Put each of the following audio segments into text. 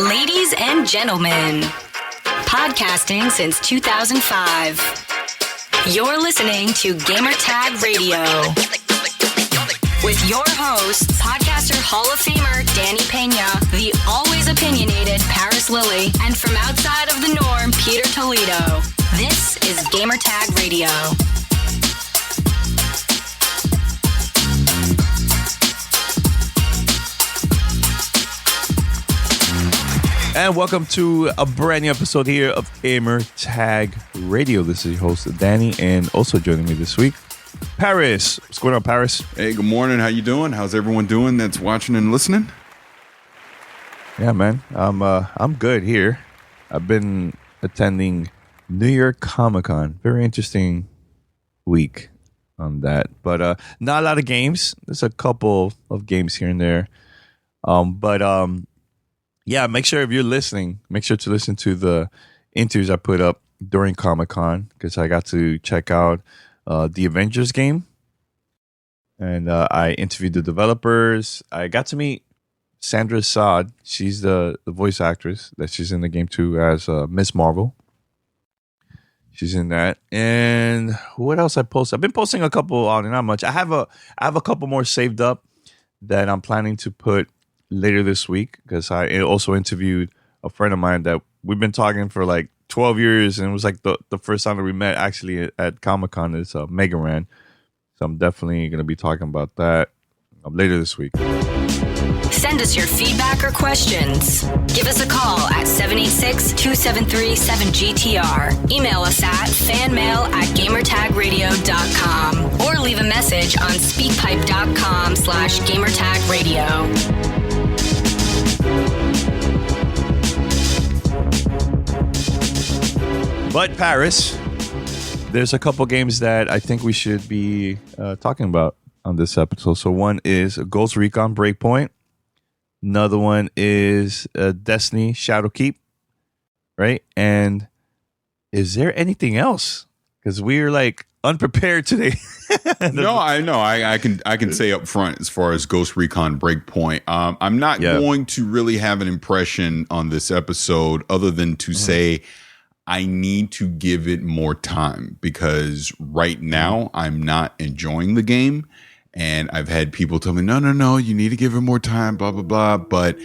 Ladies and gentlemen, podcasting since 2005. You're listening to Gamertag Radio with your host, podcaster Hall of Famer Danny Pena, the always opinionated Paris Lilly, and from outside of the norm, Peter Toledo. This is Gamertag Radio. And welcome to a brand new episode here of Gamer Tag Radio. This is your host, Danny, and also joining me this week, Paris. What's going on, Paris? Hey, good morning. How you doing? How's everyone doing that's watching and listening? Yeah, man. I'm good here. I've been attending New York Comic Con. Very interesting week on that. But not a lot of games. There's a couple of games here and there. Yeah, make sure if you're listening, make sure to listen to the interviews I put up during Comic-Con because I got to check out the Avengers game. And I interviewed the developers. I got to meet Sandra Saad. She's the voice actress that she's in the game too as Miss Marvel. She's in that. And what else I posted? I've been posting a couple on, not much. I have a couple more saved up that I'm planning to put later this week because I also interviewed a friend of mine that we've been talking for like 12 years, and it was like the first time that we met actually at Comic-Con is Mega Ran. So I'm definitely going to be talking about that later this week. Send us your feedback or questions. Give us a call at 786-273-7GTR. Email us at fanmail@gamertagradio.com or leave a message on speakpipe.com/gamertagradio. But Paris, there's a couple games that I think we should be talking about on this episode. So one is Ghost Recon Breakpoint. Another one is Destiny Shadowkeep, right? And is there anything else? Because we're like unprepared today. No, I know. I can say up front as far as Ghost Recon Breakpoint. I'm not going to really have an impression on this episode other than to say I need to give it more time because right now I'm not enjoying the game. And I've had people tell me, no, you need to give it more time, blah, blah, blah. But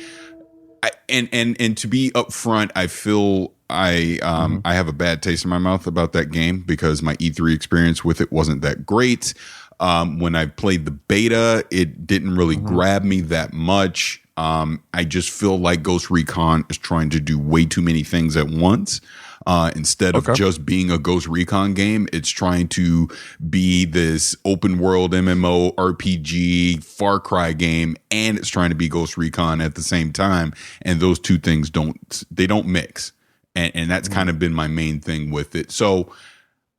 and to be upfront, I feel I have a bad taste in my mouth about that game because my E3 experience with it wasn't that great. When I played the beta, it didn't really grab me that much. I just feel like Ghost Recon is trying to do way too many things at once. Instead of just being a Ghost Recon game, it's trying to be this open world MMO RPG Far Cry game, and it's trying to be Ghost Recon at the same time. And those two things don't mix. And that's kind of been my main thing with it. So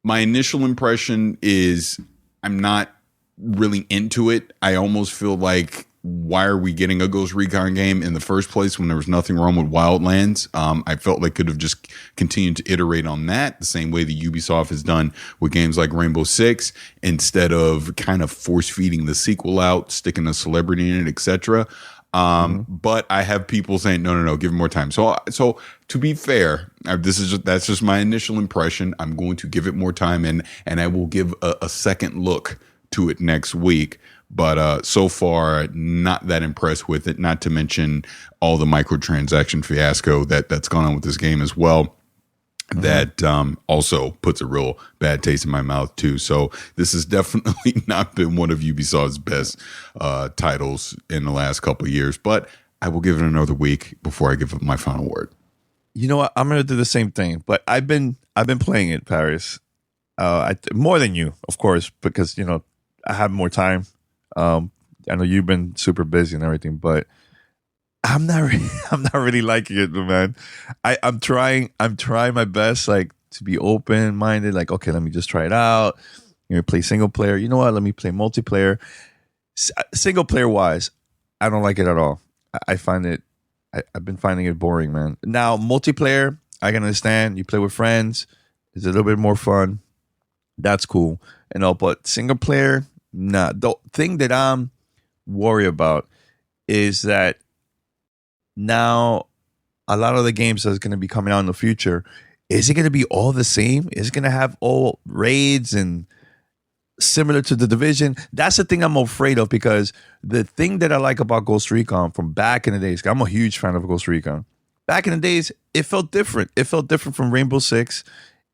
my initial impression is I'm not really into it. I almost feel like, why are we getting a Ghost Recon game in the first place when there was nothing wrong with Wildlands? I felt they could have just continued to iterate on that the same way that Ubisoft has done with games like Rainbow Six, instead of kind of force feeding the sequel out, sticking a celebrity in it, etc. But I have people saying, no, give it more time. So to be fair, that's just my initial impression. I'm going to give it more time, and I will give a second look to it next week. But so far, not that impressed with it, not to mention all the microtransaction fiasco that's gone on with this game as well. That also puts a real bad taste in my mouth, too. So this has definitely not been one of Ubisoft's best titles in the last couple of years. But I will give it another week before I give it my final word. You know what? I'm going to do the same thing. But I've been playing it, Paris. More than you, of course, because, I have more time. I know you've been super busy and everything, but I'm not really liking it, man. I'm trying my best, like, to be open minded. Like, okay, let me just try it out. Play single player. You know what? Let me play multiplayer. Single player wise, I don't like it at all. I find it. I've been finding it boring, man. Now multiplayer, I can understand. You play with friends. It's a little bit more fun. That's cool and all, but single player. Nah, the thing that I'm worried about is that now a lot of the games that's going to be coming out in the future, is it going to be all the same? Is it going to have all raids and similar to the Division? That's the thing I'm afraid of, because the thing that I like about Ghost Recon from back in the days, I'm a huge fan of Ghost Recon. Back in the days, it felt different. It felt different from Rainbow Six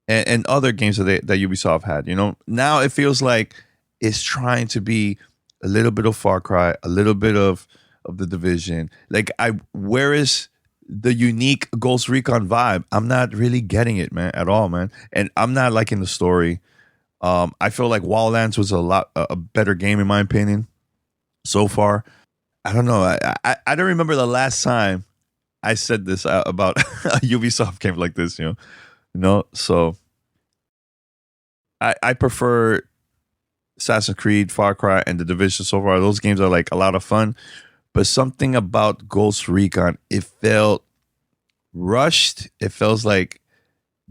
and other games that Ubisoft had. Now it feels like it's trying to be a little bit of Far Cry, a little bit of the Division. Like, where is the unique Ghost Recon vibe? I'm not really getting it, man, at all, man. And I'm not liking the story. I feel like Wildlands was a better game, in my opinion, so far. I don't know. I don't remember the last time I said this about a Ubisoft game like this, So I prefer Assassin's Creed, Far Cry, and The Division so far. Those games are like a lot of fun. But something about Ghost Recon, it felt rushed. It feels like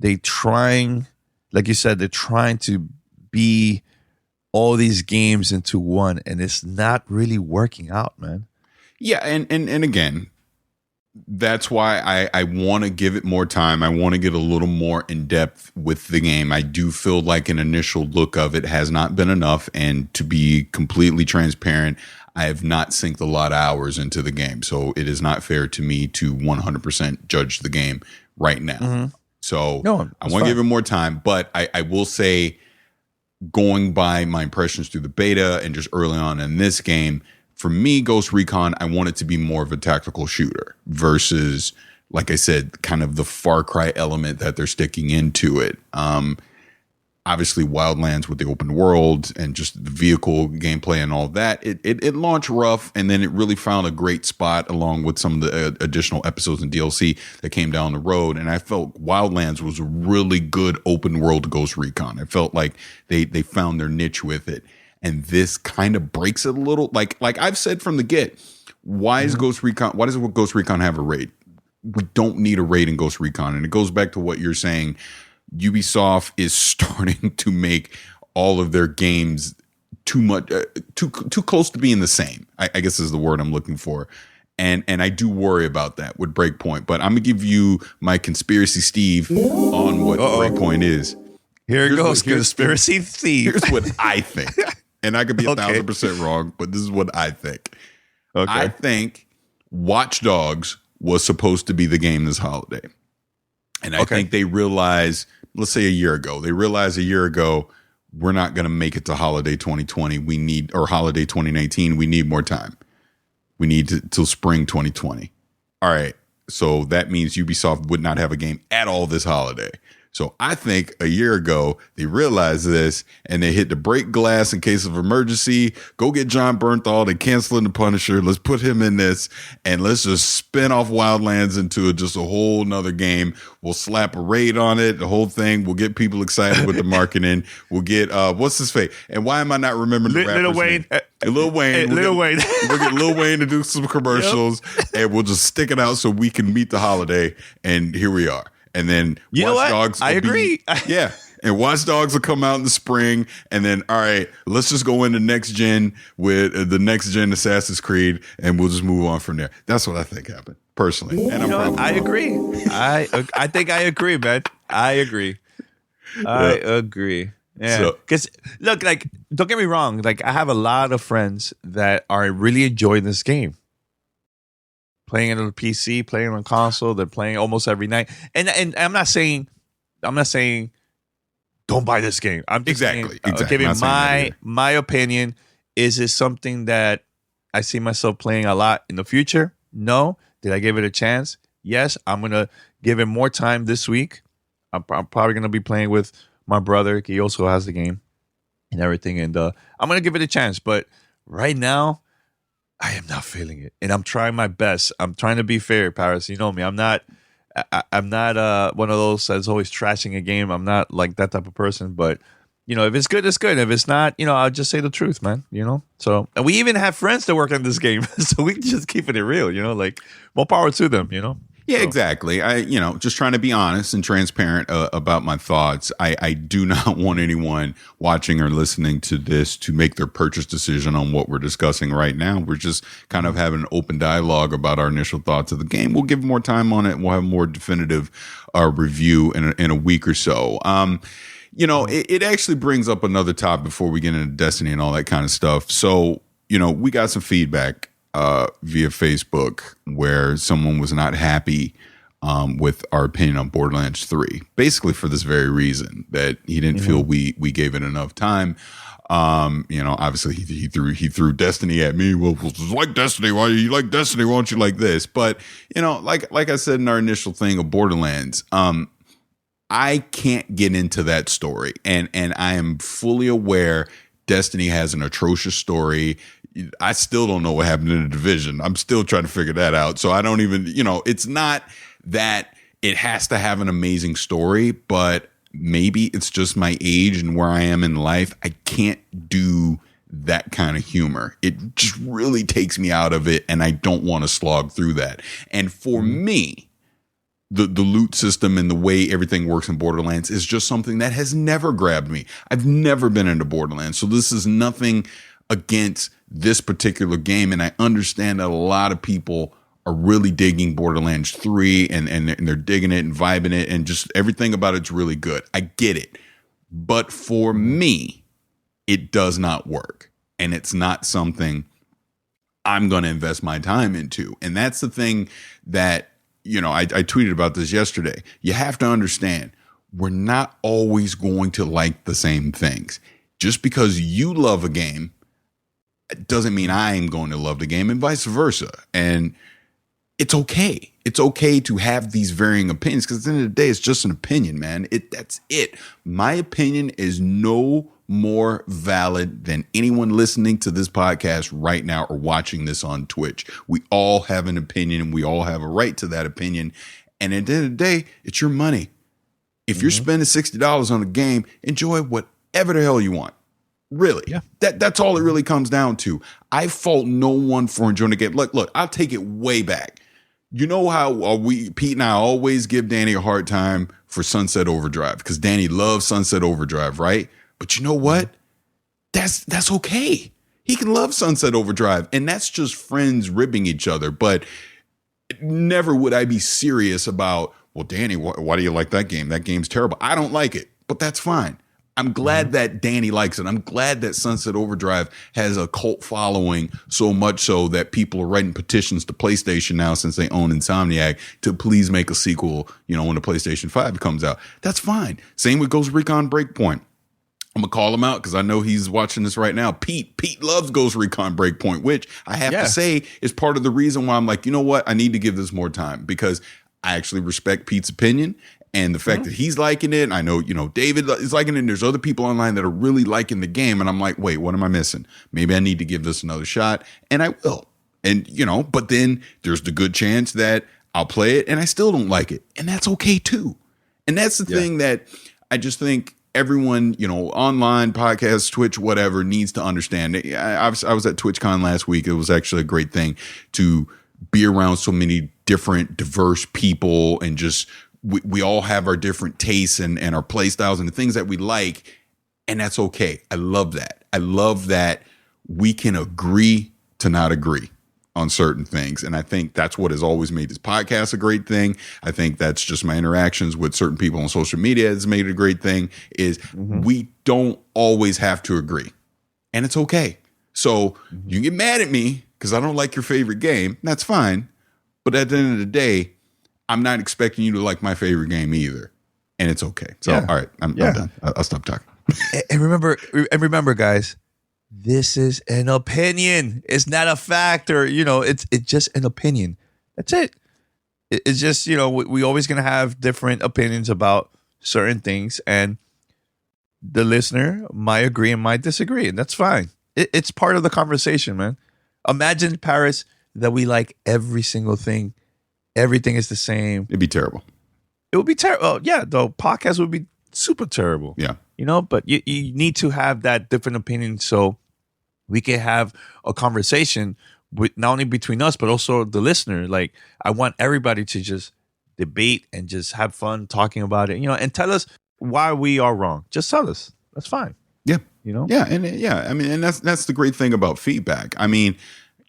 like you said, they're trying to be all these games into one, and it's not really working out, man. Yeah, and again, that's why I want to give it more time. I want to get a little more in depth with the game. I do feel like an initial look of it has not been enough, and to be completely transparent, I have not synced a lot of hours into the game, so it is not fair to me to 100% judge the game right now. Mm-hmm. So I want to give it more time, but I will say, going by my impressions through the beta and just early on in this game, for me, Ghost Recon, I want it to be more of a tactical shooter versus, like I said, kind of the Far Cry element that they're sticking into it. Obviously, Wildlands with the open world and just the vehicle gameplay and all that, it launched rough, and then it really found a great spot along with some of the additional episodes and DLC that came down the road. And I felt Wildlands was a really good open world Ghost Recon. I felt like they found their niche with it. And this kind of breaks it a little. Like I've said from the get, why does Ghost Recon have a raid? We don't need a raid in Ghost Recon. And it goes back to what you're saying. Ubisoft is starting to make all of their games too close to being the same. I guess is the word I'm looking for. And I do worry about that with Breakpoint. But I'm gonna give you my conspiracy Steve on what Breakpoint is. Here's goes conspiracy Steve. Here's what I think. And I could be 1,000% wrong, but this is what I think. Okay. I think Watch Dogs was supposed to be the game this holiday. And I think they realized, let's say a year ago, we're not going to make it to holiday 2020. Or holiday 2019. We need more time. We need till spring 2020. All right. So that means Ubisoft would not have a game at all this holiday. So I think a year ago, they realized this and they hit the break glass in case of emergency. Go get John Bernthal and canceling the Punisher. Let's put him in this and let's just spin off Wildlands into just a whole nother game. We'll slap a raid on it, the whole thing. We'll get people excited with the marketing. We'll get, what's his face? And why am I not remembering the rapper's name? Lil Wayne. We'll get Lil Wayne to do some commercials and we'll just stick it out so we can meet the holiday. And here we are. And then Watch Dogs. I agree. Yeah. And Watch Dogs will come out in the spring. And then, all right, let's just go into next gen with the next gen Assassin's Creed and we'll just move on from there. That's what I think happened, personally. And I agree. I think I agree, man. I agree. I agree. Yeah. Because, look, like, don't get me wrong. Like, I have a lot of friends that are really enjoying this game. Playing it on the PC, playing it on console, they're playing almost every night. And I'm not saying don't buy this game. I'm just giving my opinion. Is it something that I see myself playing a lot in the future? No. Did I give it a chance? Yes. I'm gonna give it more time this week. I'm probably gonna be playing with my brother. He also has the game and everything, and I'm gonna give it a chance. But right now, I am not feeling it, and I'm trying my best. I'm trying to be fair, Paris. You know me. I'm not one of those that's always trashing a game. I'm not like that type of person. But if it's good, it's good. If it's not, I'll just say the truth, man. So, and we even have friends that work on this game, so we just keeping it real. Like, more power to them. Yeah, exactly. Just trying to be honest and transparent about my thoughts. I do not want anyone watching or listening to this to make their purchase decision on what we're discussing right now. We're just kind of having an open dialogue about our initial thoughts of the game. We'll give more time on it. We'll have a more definitive review in a week or so. It actually brings up another topic before we get into Destiny and all that kind of stuff. So, we got some feedback via Facebook where someone was not happy with our opinion on Borderlands 3, basically for this very reason, that he didn't feel we gave it enough time. Obviously he threw Destiny at me. Well, it's like Destiny. Why you like Destiny? Why don't you like this? But like I said in our initial thing of Borderlands, I can't get into that story, and I am fully aware Destiny has an atrocious story. I still don't know what happened in the Division. I'm still trying to figure that out. So I don't even, it's not that it has to have an amazing story, but maybe it's just my age and where I am in life. I can't do that kind of humor. It just really takes me out of it, and I don't want to slog through that. And for me, the loot system and the way everything works in Borderlands is just something that has never grabbed me. I've never been into Borderlands, so this is nothing against this particular game, and I understand that a lot of people are really digging Borderlands 3 and they're digging it and vibing it, and just everything about it's really good. I get it. But for me, it does not work, and it's not something I'm going to invest my time into. And that's the thing that, I tweeted about this yesterday. You have to understand, we're not always going to like the same things. Just because you love a game doesn't mean I am going to love the game, and vice versa. And it's okay. It's okay to have these varying opinions, because at the end of the day, it's just an opinion, man. That's it. My opinion is no more valid than anyone listening to this podcast right now or watching this on Twitch. We all have an opinion, and we all have a right to that opinion. And at the end of the day, it's your money. If you're spending $60 on a game, enjoy whatever the hell you want. Really, that's all it really comes down to. I fault no one for enjoying the game. Look, I'll take it way back. You know how Pete and I always give Danny a hard time for Sunset Overdrive, because Danny loves Sunset Overdrive, right? But you know what? That's okay. He can love Sunset Overdrive, and that's just friends ribbing each other. But never would I be serious about, well, Danny, why do you like that game? That game's terrible. I don't like it, but that's fine. I'm glad that Danny likes it. I'm glad that Sunset Overdrive has a cult following, so much so that people are writing petitions to PlayStation now, since they own Insomniac, to please make a sequel, when the PlayStation 5 comes out. That's fine. Same with Ghost Recon Breakpoint. I'm going to call him out because I know he's watching this right now. Pete loves Ghost Recon Breakpoint, which I have to say is part of the reason why I'm like, you know what? I need to give this more time, because I actually respect Pete's opinion. And the fact that he's liking it, I know, David is liking it, and there's other people online that are really liking the game. And I'm like, wait, what am I missing? Maybe I need to give this another shot. And I will. And, but then there's the good chance that I'll play it and I still don't like it. And that's okay too. And that's the thing that I just think everyone, online, podcasts, Twitch, whatever, needs to understand. I was at TwitchCon last week. It was actually a great thing to be around so many different, diverse people, and just we all have our different tastes and our play styles and the things that we like. And that's okay. I love that. I love that we can agree to not agree on certain things. And I think that's what has always made this podcast a great thing. I think that's just my interactions with certain people on social media has made it a great thing, is we don't always have to agree. And it's okay. So you can get mad at me because I don't like your favorite game. That's fine. But at the end of the day, I'm not expecting you to like my favorite game either. And it's okay. So, all right, I'm done. I'll stop talking. And remember, guys, this is an opinion. It's not a fact, or, it's just an opinion. That's it. It's just, we always going to have different opinions about certain things, and the listener might agree and might disagree, and that's fine. It's part of the conversation, man. Imagine, Paris, that we like every single thing. Everything is the same. It'd be terrible. It would be terrible. Oh, yeah, the podcast would be super terrible. Yeah. But you need to have that different opinion so we can have a conversation with not only between us, but also the listener. Like, I want everybody to just debate and just have fun talking about it, and tell us why we are wrong. Just tell us. That's fine. Yeah. Yeah. I mean, and that's the great thing about feedback. I mean,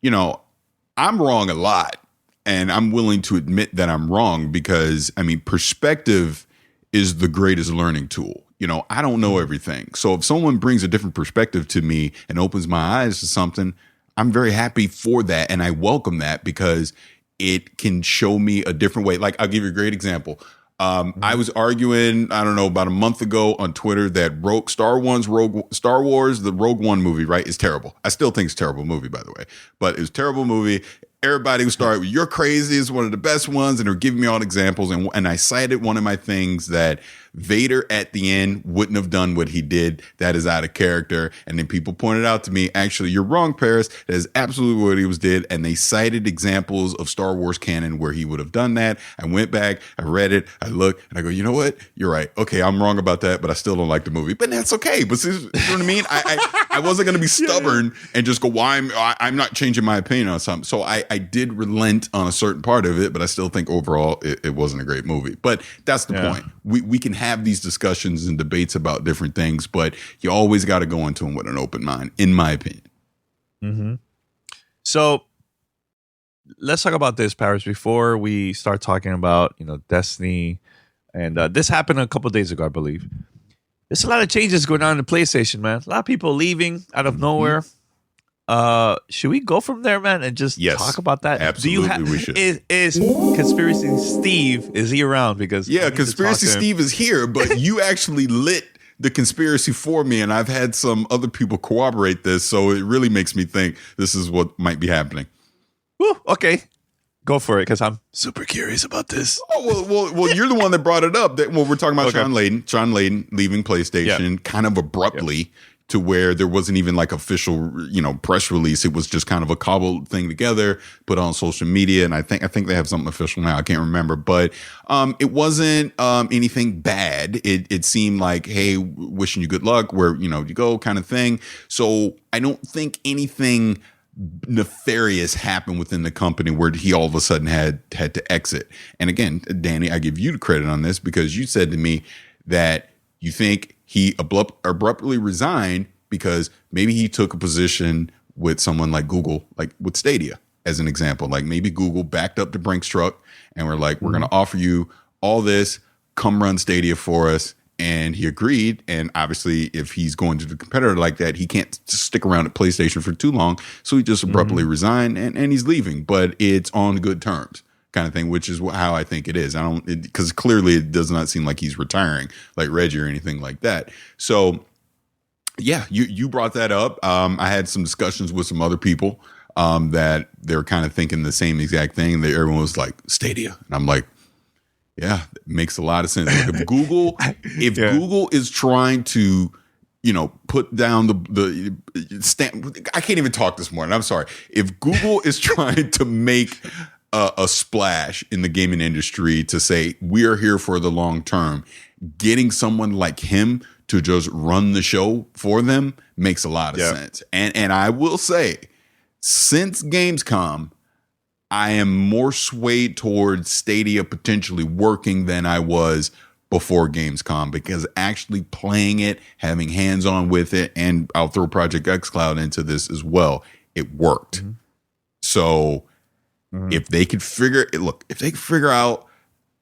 I'm wrong a lot, and I'm willing to admit that I'm wrong because, I mean, perspective is the greatest learning tool. I don't know everything. So if someone brings a different perspective to me and opens my eyes to something, I'm very happy for that. And I welcome that because it can show me a different way. Like, I'll give you a great example. I was arguing, I don't know, about a month ago on Twitter that Star Wars, the Rogue One movie, right, is terrible. I still think it's a terrible movie, by the way, but it was a terrible movie. Everybody was starting, you're crazy, it's one of the best ones, and they're giving me all examples. And I cited one of my things that Vader at the end wouldn't have done what he did. That is out of character. And then people pointed out to me, actually, you're wrong, Paris. That is absolutely what he did. And they cited examples of Star Wars canon where he would have done that. I went back, I read it, I looked, and I go, you know what? You're right. Okay, I'm wrong about that, but I still don't like the movie. But that's okay. But you know what I mean? I wasn't going to be stubborn and just go, why I'm not changing my opinion on something. So I did relent on a certain part of it, but I still think overall it wasn't a great movie. But that's the point. We can have these discussions and debates about different things, but you always got to go into them with an open mind, in my opinion. Mm-hmm. So let's talk about this, Paris, before we start talking about, Destiny. And this happened a couple of days ago, I believe. There's a lot of changes going on in the PlayStation, man. A lot of people leaving out of nowhere. Should we go from there, man, and just talk about that? Absolutely, we should. Is Conspiracy Steve, is he around? Because Conspiracy Steve is here, but you actually lit the conspiracy for me, and I've had some other people corroborate this, so it really makes me think this is what might be happening. Woo, okay. Go for it, because I'm super curious about this. Oh, well, you're the one that brought it up. We're talking about Sean Layden leaving PlayStation kind of abruptly. To where there wasn't even like official, press release. It was just kind of a cobbled thing together, put on social media. And I think they have something official now. I can't remember, but it wasn't anything bad. It seemed like, hey, wishing you good luck where, you go kind of thing. So I don't think anything nefarious happened within the company where he all of a sudden had to exit. And again, Danny, I give you the credit on this because you said to me that you think he abruptly resigned because maybe he took a position with someone like Google, like with Stadia, as an example. Like maybe Google backed up the Brinks truck and we're like, we're going to offer you all this, come run Stadia for us. And he agreed. And obviously, if he's going to the competitor like that, he can't stick around at PlayStation for too long. So he just abruptly resigned and he's leaving. But it's on good terms. Kind of thing, which is how I think it is. Because clearly it does not seem like he's retiring like Reggie or anything like that. So, yeah, you brought that up. I had some discussions with some other people that they're kind of thinking the same exact thing. Everyone was like, Stadia. And I'm like, yeah, it makes a lot of sense. Like if Google is trying to, put down the stamp, I can't even talk this morning. I'm sorry. If Google is trying to make a splash in the gaming industry to say we are here for the long term, getting someone like him to just run the show for them makes a lot of sense. And I will say, since Gamescom, I am more swayed towards Stadia potentially working than I was before Gamescom, because actually playing it, having hands-on with it, and I'll throw Project xCloud into this as well, it worked. So if they could figure out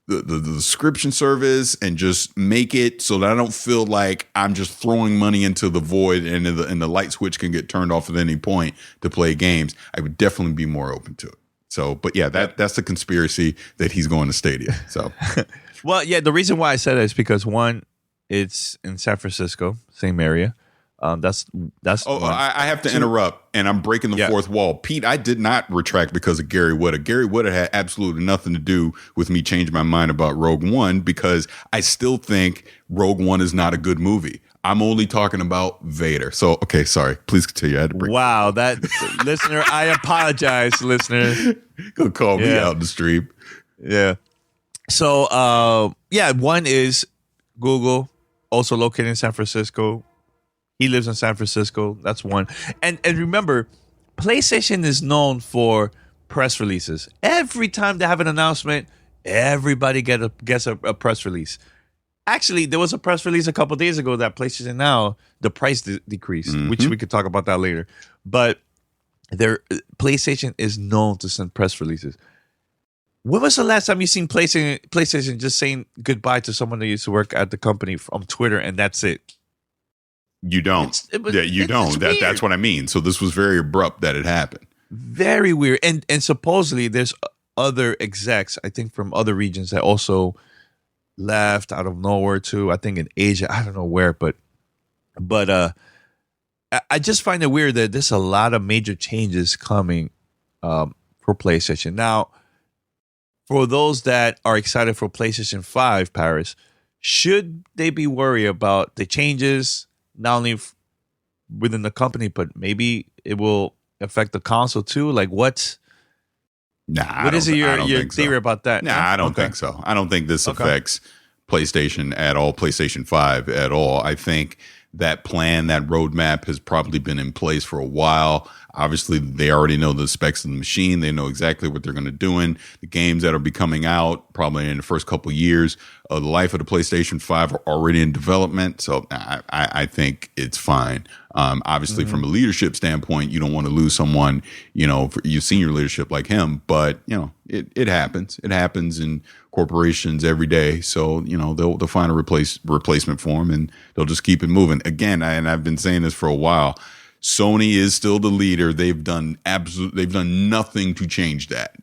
the subscription service and just make it so that I don't feel like I'm just throwing money into the void and the light switch can get turned off at any point to play games, I would definitely be more open to it. So, but yeah, that's the conspiracy that he's going to Stadia. So, well, yeah, the reason why I said that is because one, it's in San Francisco, same area. That's. Oh, I have to interrupt, and I'm breaking the fourth wall. Pete, I did not retract because of Gary Whitta. Gary Whitta had absolutely nothing to do with me changing my mind about Rogue One, because I still think Rogue One is not a good movie. I'm only talking about Vader. So, okay, sorry. Please continue. I had to break. Wow, that listener, I apologize, listener. Go call me out in the stream. Yeah. So, one is Google, also located in San Francisco. He lives in San Francisco. That's one. And remember, PlayStation is known for press releases. Every time they have an announcement, everybody gets a press release. Actually, there was a press release a couple days ago that PlayStation Now, the price decreased, which we could talk about that later. But PlayStation is known to send press releases. When was the last time you seen PlayStation just saying goodbye to someone that used to work at the company on Twitter, and that's it? You don't. You don't. That's what I mean. So this was very abrupt that it happened. Very weird. And supposedly there's other execs, I think, from other regions that also left out of nowhere too. I think in Asia, I don't know where, but I just find it weird that there's a lot of major changes coming for PlayStation. Now, for those that are excited for PlayStation 5, Paris, should they be worried about the changes, not only within the company, but maybe it will affect the console too? Like what is your theory about that? I don't think so. I don't think this affects PlayStation at all, PlayStation 5 at all. I think that plan, that roadmap has probably been in place for a while. Obviously, they already know the specs of the machine. They know exactly what they're going to do in the games that are be coming out probably in the first couple of years of the life of the PlayStation 5 are already in development. So I think it's fine. Obviously, from a leadership standpoint, you don't want to lose someone, for your senior leadership like him. But, it happens. It happens in corporations every day. So, they'll find a replacement for him and they'll just keep it moving. Again, and I've been saying this for a while, Sony is still the leader. They've done nothing to change that.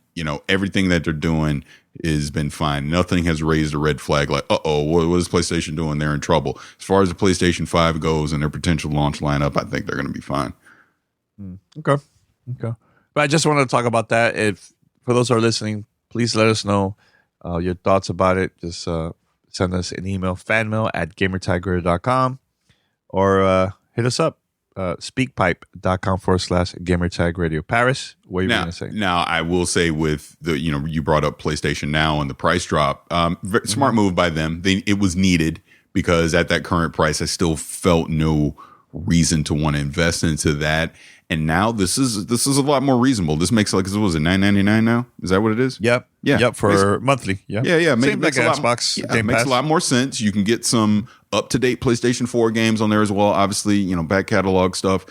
Everything that they're doing has been fine. Nothing has raised a red flag like, what is PlayStation doing? They're in trouble. As far as the PlayStation 5 goes and their potential launch lineup, I think they're going to be fine. Okay. But I just wanted to talk about that. If for those who are listening, please let us know your thoughts about it. Just send us an email, fanmail@gamertagradio.com, or hit us up. speakpipe.com/gamertagradio. Paris, what are you going to say? Now, I will say with the, you brought up PlayStation Now and the price drop. Smart move by them. It was needed because at that current price, I still felt no reason to want to invest into that. And now this is a lot more reasonable. This makes it $9.99 now? Is that what it is? Yep. Yeah. Yep. For monthly. Yeah. Yeah. Makes like Xbox. It makes a lot more sense. You can get some up-to-date PlayStation 4 games on there as well. Obviously, back catalog stuff.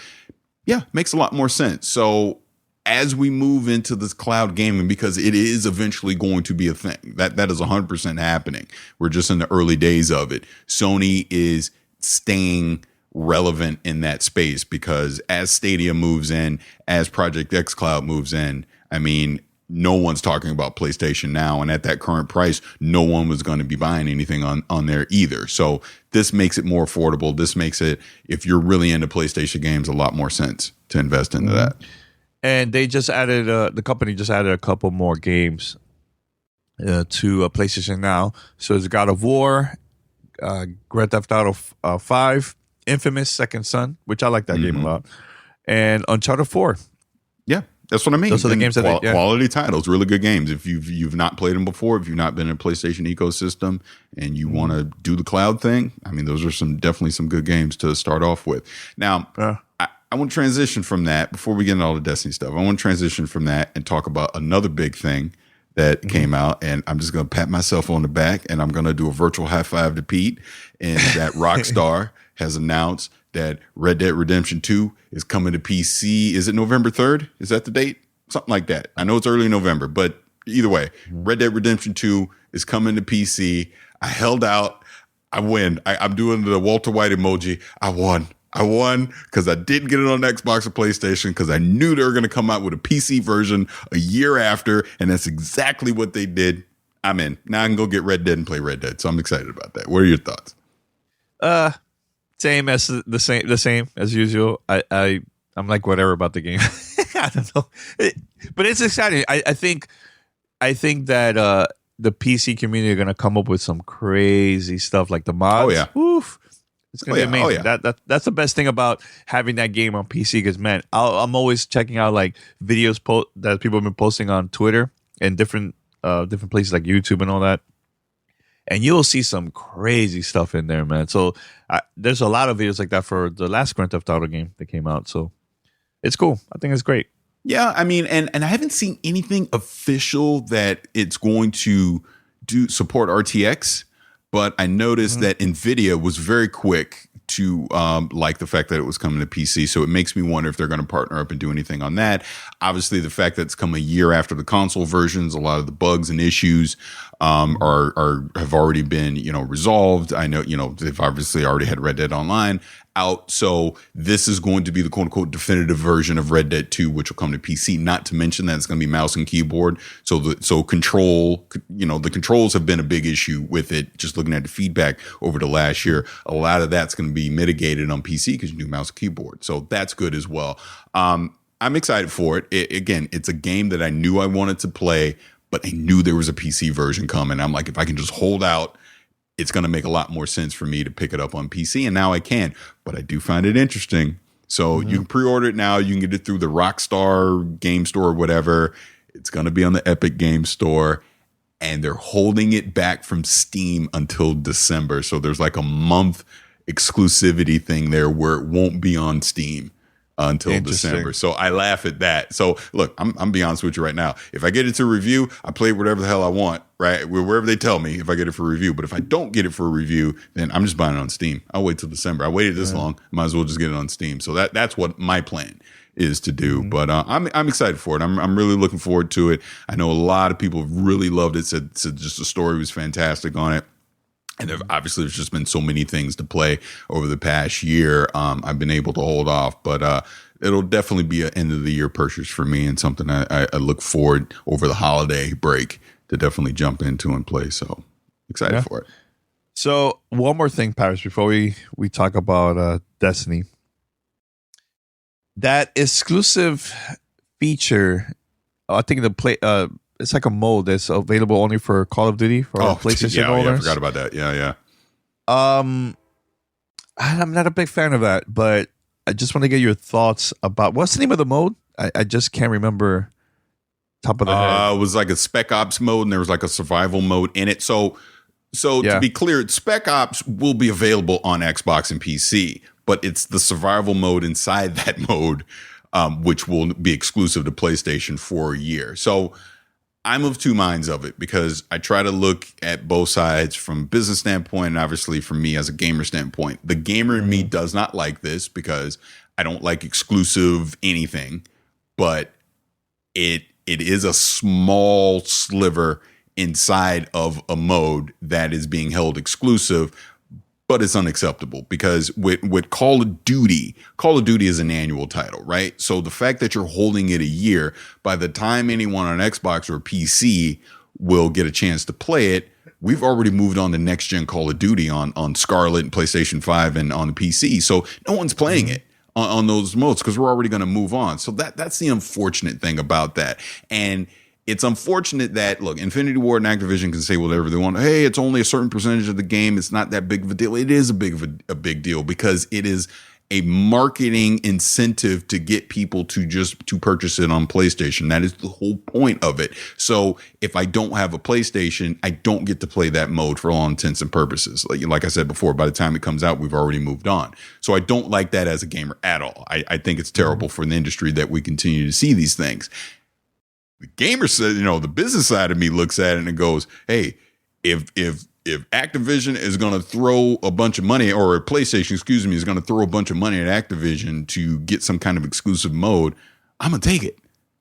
Yeah, makes a lot more sense. So as we move into this cloud gaming, because it is eventually going to be a thing, that is 100% happening. We're just in the early days of it. Sony is staying relevant in that space because as Stadia moves in, as Project X Cloud moves in, no one's talking about PlayStation Now, and at that current price, no one was going to be buying anything on there either. So this makes it more affordable. This makes it, if you're really into PlayStation games, a lot more sense to invest into that. And they just added, the company just added a couple more games to PlayStation Now. So it's God of War, Grand Theft Auto 5, Infamous Second Son, which I like that game a lot, and Uncharted 4. Yeah, that's what I mean. Those are the games that quality titles, really good games. If you've not played them before, if you've not been in a PlayStation ecosystem, and you want to do the cloud thing, those are definitely some good games to start off with. Now, I want to transition from that before we get into all the Destiny stuff. I want to transition from that and talk about another big thing that came out, and I'm just going to pat myself on the back, and I'm going to do a virtual high five to Pete, and that Rockstar has announced that Red Dead Redemption 2 is coming to PC. Is it November 3rd? Is that the date? Something like that. I know it's early November, but either way, Red Dead Redemption 2 is coming to PC. I held out. I win. I'm doing the Walter White emoji. I won because I didn't get it on Xbox or PlayStation because I knew they were going to come out with a PC version a year after, and that's exactly what they did. I'm in. Now I can go get Red Dead and play Red Dead, so I'm excited about that. What are your thoughts? Same as the same as usual. I'm like whatever about the game. I don't know, but it's exciting. I think that the PC community are gonna come up with some crazy stuff like the mods. Oh yeah, oof, it's gonna be amazing. Oh, yeah. That's the best thing about having that game on PC. Because man, I'm always checking out like videos that people have been posting on Twitter and different places like YouTube and all that. And you'll see some crazy stuff in there, man. So there's a lot of videos like that for the last Grand Theft Auto game that came out. So it's cool. I think it's great. Yeah, and I haven't seen anything official that it's going to do support RTX, but I noticed that NVIDIA was very quick to like the fact that it was coming to PC. So it makes me wonder if they're going to partner up and do anything on that. Obviously, the fact that it's come a year after the console versions, a lot of the bugs and issues have already been, resolved. I know, they've obviously already had Red Dead Online out. So this is going to be the quote unquote definitive version of Red Dead 2, which will come to PC, not to mention that it's going to be mouse and keyboard. So control, the controls have been a big issue with it. Just looking at the feedback over the last year, a lot of that's going to be mitigated on PC because you do mouse and keyboard. So that's good as well. I'm excited for it. Again, it's a game that I knew I wanted to play, but I knew there was a PC version coming. I'm like, if I can just hold out, it's going to make a lot more sense for me to pick it up on PC. And now I can, but I do find it interesting. So you can pre-order it now. You can get it through the Rockstar Game Store or whatever. It's going to be on the Epic Game Store, and they're holding it back from Steam until December. So there's like a month exclusivity thing there where it won't be on Steam until December. So I laugh at that. So look, I'm be honest with you right now. If I get it to review, I play whatever the hell I want, right? Wherever they tell me if I get it for review. But if I don't get it for review, then I'm just buying it on Steam. I'll wait till December. I waited this long. Might as well just get it on Steam. So that's what my plan is to do. But I'm excited for it. I'm really looking forward to it. I know a lot of people really loved it, said just the story was fantastic on it. And obviously, there's just been so many things to play over the past year. I've been able to hold off, but it'll definitely be an end of the year purchase for me, and something I look forward over the holiday break to definitely jump into and play. So excited for it. So one more thing, Paris, before we talk about Destiny, that exclusive feature, I think it's like a mode that's available only for Call of Duty for PlayStation owners. Yeah, I forgot about that. Yeah. I'm not a big fan of that, but I just want to get your thoughts about what's the name of the mode? I just can't remember top of the head. It was like a Spec Ops mode, and there was like a survival mode in it. So to be clear, Spec Ops will be available on Xbox and PC, but it's the survival mode inside that mode, which will be exclusive to PlayStation for a year. So I'm of two minds of it, because I try to look at both sides from a business standpoint and obviously from me as a gamer standpoint. The gamer in me does not like this because I don't like exclusive anything, but it is a small sliver inside of a mode that is being held exclusive. But it's unacceptable because with Call of Duty is an annual title, right? So the fact that you're holding it a year, by the time anyone on Xbox or PC will get a chance to play it, we've already moved on to next gen Call of Duty on Scarlet and PlayStation 5 and on the PC. So no one's playing it on those modes because we're already going to move on. So that's the unfortunate thing about that. And it's unfortunate that, look, Infinity Ward and Activision can say whatever they want. Hey, it's only a certain percentage of the game. It's not that big of a deal. It is a big deal because it is a marketing incentive to get people to purchase it on PlayStation. That is the whole point of it. So if I don't have a PlayStation, I don't get to play that mode for all intents and purposes. Like I said before, by the time it comes out, we've already moved on. So I don't like that as a gamer at all. I think it's terrible for the industry that we continue to see these things. The gamer says, the business side of me looks at it and it goes, hey, if Activision is going to throw a bunch of money, or PlayStation, is going to throw a bunch of money at Activision to get some kind of exclusive mode, I'm going to take it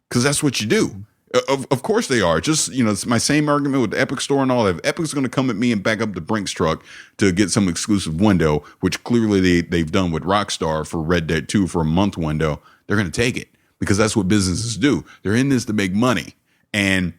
because that's what you do. Of course they are. Just, it's my same argument with the Epic Store and all that. If Epic's going to come at me and back up the Brinks truck to get some exclusive window, which clearly they've done with Rockstar for Red Dead 2 for a month window, they're going to take it. Because that's what businesses do. They're in this to make money. And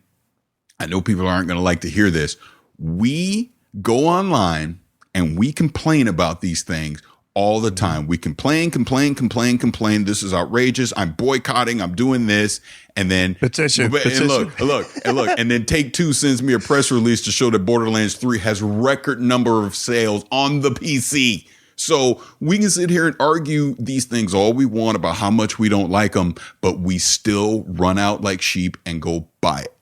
I know people aren't going to like to hear this. We go online and we complain about these things all the time. We complain. This is outrageous. I'm boycotting. I'm doing this. And then petition. And look. And then Take-Two sends me a press release to show that Borderlands 3 has record number of sales on the PC. So we can sit here and argue these things all we want about how much we don't like them, but we still run out like sheep and go buy it.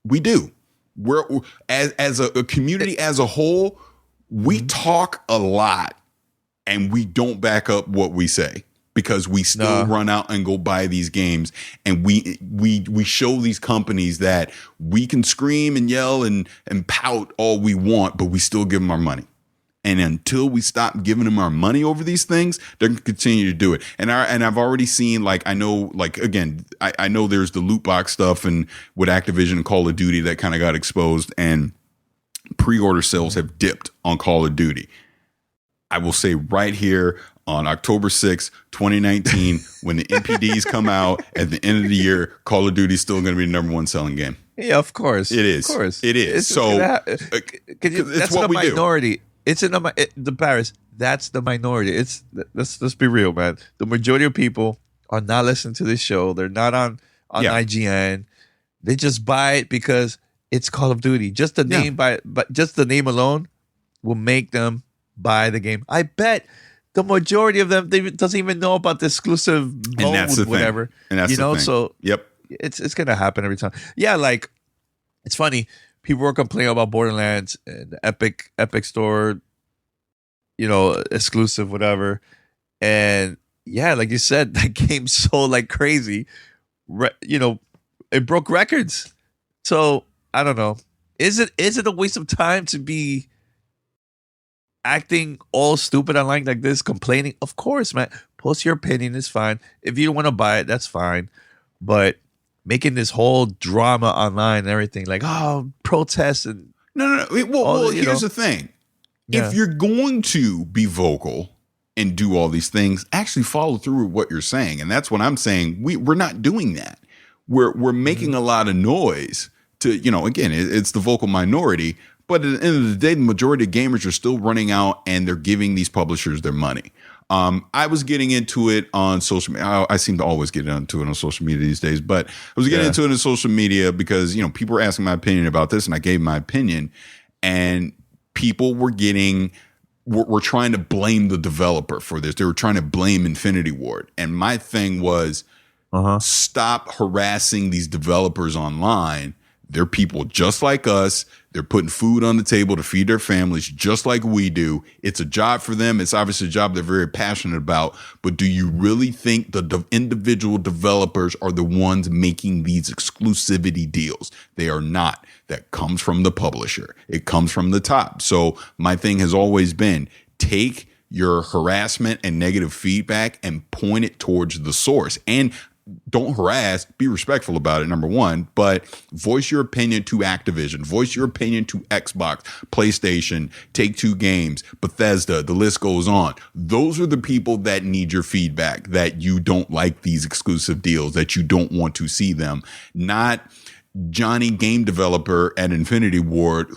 We do. We're as a community as a whole, we talk a lot and we don't back up what we say. because we still run out and go buy these games, and we show these companies that we can scream and yell and pout all we want, but we still give them our money. And until we stop giving them our money over these things, they're going to continue to do it. And I've already seen, like, I know, like, again, I know there's the loot box stuff and with Activision and Call of Duty that kind of got exposed, and pre-order sales have dipped on Call of Duty. I will say right here on October 6th, 2019, when the NPDs come out at the end of the year, Call of Duty is still going to be the number one selling game. Yeah, of course. It is. Of course. It is. That's what we minority. Do. It's in the Paris. That's the minority. Let's be real, man. The majority of people are not listening to this show. They're not on IGN. They just buy it because it's Call of Duty. Just the name but just the name alone will make them buy the game. I bet the majority of them doesn't even know about the exclusive mode, and that's the whatever. Thing. And that's the thing. So yep, it's gonna happen every time. Yeah, like it's funny. People were complaining about Borderlands and Epic Store, exclusive, whatever. And yeah, like you said, that game sold like crazy. It broke records. So I don't know. Is it a waste of time to be acting all stupid online like this, complaining? Of course, man. Post your opinion, it's fine. If you don't want to buy it, that's fine. But making this whole drama online and everything, like, protests and no. Well, here's the thing. Yeah. If you're going to be vocal and do all these things, actually follow through with what you're saying. And that's what I'm saying. We're not doing that. We're making a lot of noise to, again, it's the vocal minority. But at the end of the day, the majority of gamers are still running out and they're giving these publishers their money. I was getting into it on social media. I seem to always get into it on social media these days, but I was getting into it on social media because, people were asking my opinion about this and I gave my opinion, and people were trying to blame the developer for this. They were trying to blame Infinity Ward. And my thing was, stop harassing these developers online. They're people just like us. They're putting food on the table to feed their families just like we do. It's a job for them. It's obviously a job they're very passionate about. But do you really think the individual developers are the ones making these exclusivity deals? They are not. That comes from the publisher. It comes from the top. So my thing has always been, take your harassment and negative feedback and point it towards the source. And don't harass, be respectful about it, number one, but voice your opinion to Activision, voice your opinion to Xbox, PlayStation, Take-Two Games, Bethesda, the list goes on. Those are the people that need your feedback, that you don't like these exclusive deals, that you don't want to see them, not Johnny, game developer at Infinity Ward,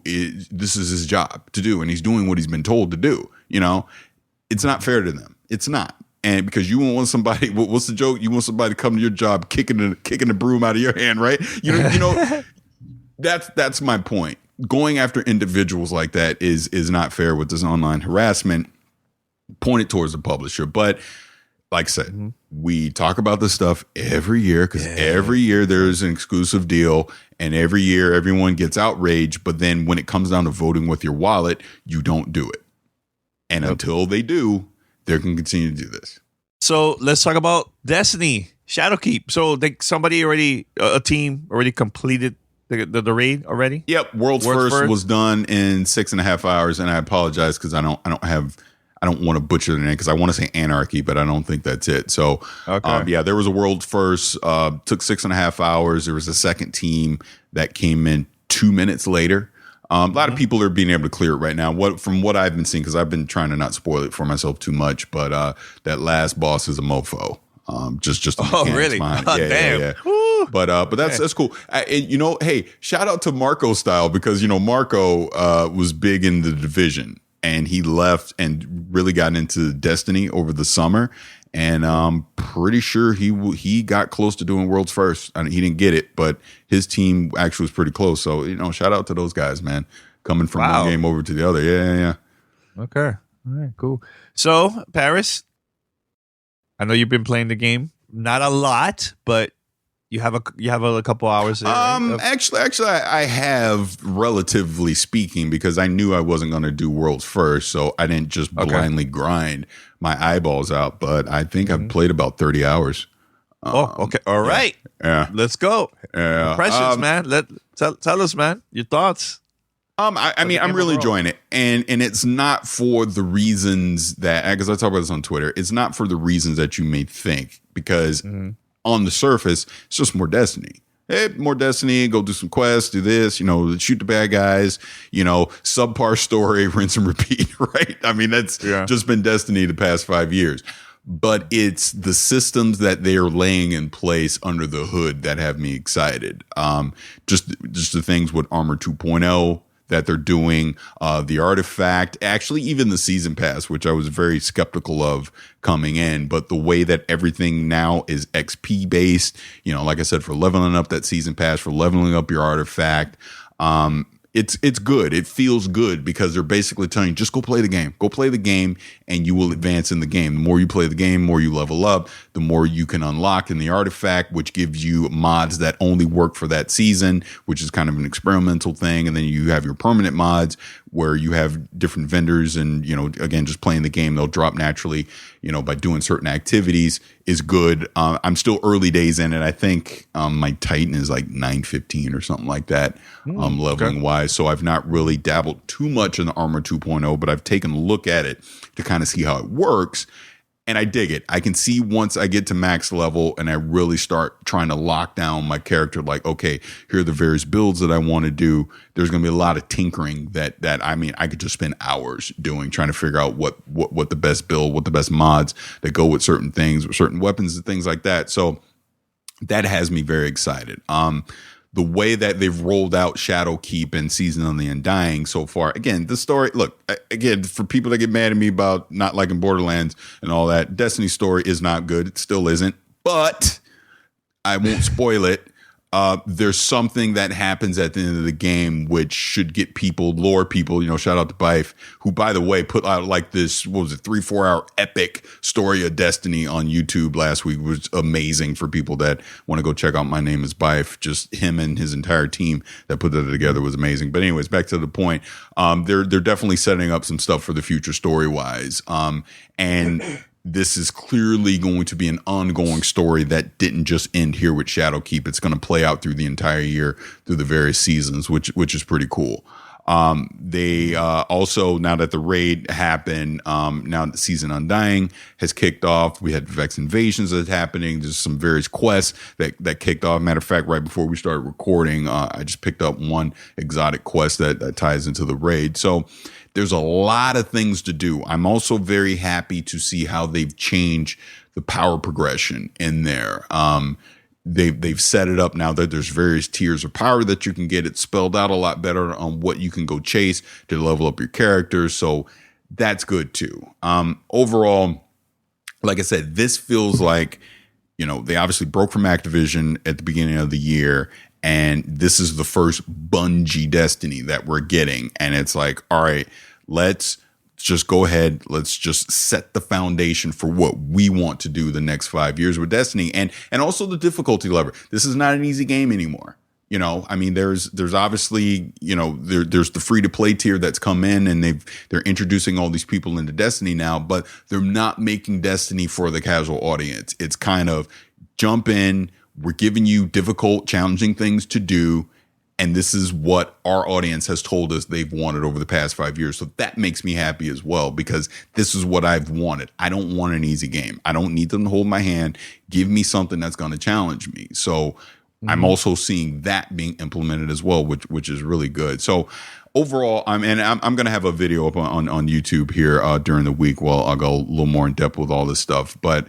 this is his job to do, and he's doing what he's been told to do. It's not fair to them. It's not. And because you want somebody, what's the joke? You want somebody to come to your job kicking the broom out of your hand, right? That's my point. Going after individuals like that is not fair with this online harassment. Point it towards the publisher. But like I said, we talk about this stuff every year because every year there's an exclusive deal, and every year everyone gets outraged. But then when it comes down to voting with your wallet, you don't do it. And until they do, they're going to continue to do this. So let's talk about Destiny, Shadowkeep. So a team already completed the raid already? Yep. World's first was done in 6.5 hours. And I apologize because I don't want to butcher the name because I want to say Anarchy, but I don't think that's it. So there was a world's first, took 6.5 hours. There was a second team that came in 2 minutes later. A lot of people are being able to clear it right now. From what I've been seeing, because I've been trying to not spoil it for myself too much, but that last boss is a mofo. Just really? Damn. Yeah. But that's cool. Hey, shout out to Marco Style, because Marco was big in the Division, and he left and really got into Destiny over the summer. And I'm pretty sure he got close to doing world's first. He didn't get it, but his team actually was pretty close. So, shout out to those guys, man. Coming from one game over to the other. Yeah. Okay. All right, cool. So, Paris, I know you've been playing the game. Not a lot, but You have a couple hours there, right? Actually, I have, relatively speaking, because I knew I wasn't going to do worlds first, so I didn't just blindly grind my eyeballs out. But I think I've played about 30 hours. Okay, all right. Yeah, let's go. Yeah, impressions, man. Tell us, man, your thoughts. I mean, I'm really enjoying it, and it's not for the reasons that, because I talk about this on Twitter. It's not for the reasons that you may think, because on the surface, it's just more Destiny. Hey, more Destiny, go do some quests, do this, shoot the bad guys, subpar story, rinse and repeat, right? I mean, that's just been Destiny the past 5 years. But it's the systems that they are laying in place under the hood that have me excited. Just the things with Armor 2.0 that they're doing, the artifact, actually even the season pass, which I was very skeptical of coming in, but the way that everything now is XP based, like I said, for leveling up that season pass, for leveling up your artifact, it's good. It feels good because they're basically telling you, just go play the game. Go play the game and you will advance in the game. The more you play the game, the more you level up, the more you can unlock in the artifact, which gives you mods that only work for that season, which is kind of an experimental thing. And then you have your permanent mods where you have different vendors and, again, just playing the game, they'll drop naturally, by doing certain activities is good. I'm still early days in it. I think my Titan is like 915 or something like that, leveling wise. So I've not really dabbled too much in the Armor 2.0, but I've taken a look at it to kind of see how it works. And I dig it. I can see once I get to max level and I really start trying to lock down my character, like, okay, here are the various builds that I want to do. There's going to be a lot of tinkering that I mean, I could just spend hours doing, trying to figure out what the best build, what the best mods that go with certain things, with certain weapons and things like that. So that has me very excited. The way that they've rolled out Shadowkeep and Season of the Undying so far. Again, the story, look, again, for people that get mad at me about not liking Borderlands and all that, Destiny's story is not good. It still isn't, but I won't spoil it. There's something that happens at the end of the game which should get lore people, shout out to Bife, who, by the way, put out like this, 3-4 hour epic story of Destiny on YouTube last week. It was amazing for people that want to go check out My Name is Bife. Just him and his entire team that put that together was amazing. But anyways, back to the point. They're definitely setting up some stuff for the future story wise. And this is clearly going to be an ongoing story that didn't just end here with Shadowkeep. It's going to play out through the entire year, through the various seasons, which is pretty cool. They also, now that the raid happened, now that Season Undying has kicked off, we had Vex Invasions that's happening. There's some various quests that kicked off. Matter of fact, right before we started recording, I just picked up one exotic quest that ties into the raid. So there's a lot of things to do. I'm also very happy to see how they've changed the power progression in there. They've set it up now that there's various tiers of power that you can get. It's spelled out a lot better on what you can go chase to level up your characters. So that's good too. Overall, like I said, this feels like, they obviously broke from Activision at the beginning of the year. And this is the first Bungie Destiny that we're getting. And it's like, all right, let's just go ahead. Let's just set the foundation for what we want to do the next 5 years with Destiny. And also the difficulty level. This is not an easy game anymore. I mean, there's obviously, there's the free to play tier that's come in and they're introducing all these people into Destiny now, but they're not making Destiny for the casual audience. It's kind of jump in. We're giving you difficult, challenging things to do. And this is what our audience has told us they've wanted over the past 5 years. So that makes me happy as well, because this is what I've wanted. I don't want an easy game. I don't need them to hold my hand. Give me something that's going to challenge me. So I'm also seeing that being implemented as well, which is really good. So overall, I'm going to have a video up on YouTube here during the week. Well, I'll go a little more in depth with all this stuff, but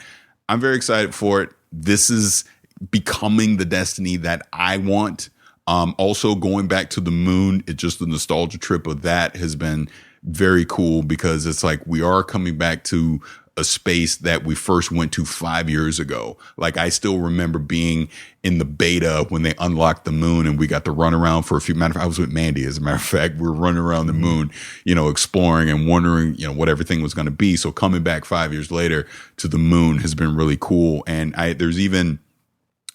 I'm very excited for it. This is becoming the Destiny that I want. Also going back to the moon, it's just the nostalgia trip of that has been very cool, because it's like we are coming back to a space that we first went to 5 years ago. Like, I still remember being in the beta when they unlocked the moon and we got to run around for a few minutes. I was with Mandy, as a matter of fact. We were running around the moon, exploring and wondering, what everything was going to be. So coming back 5 years later to the moon has been really cool. And there's even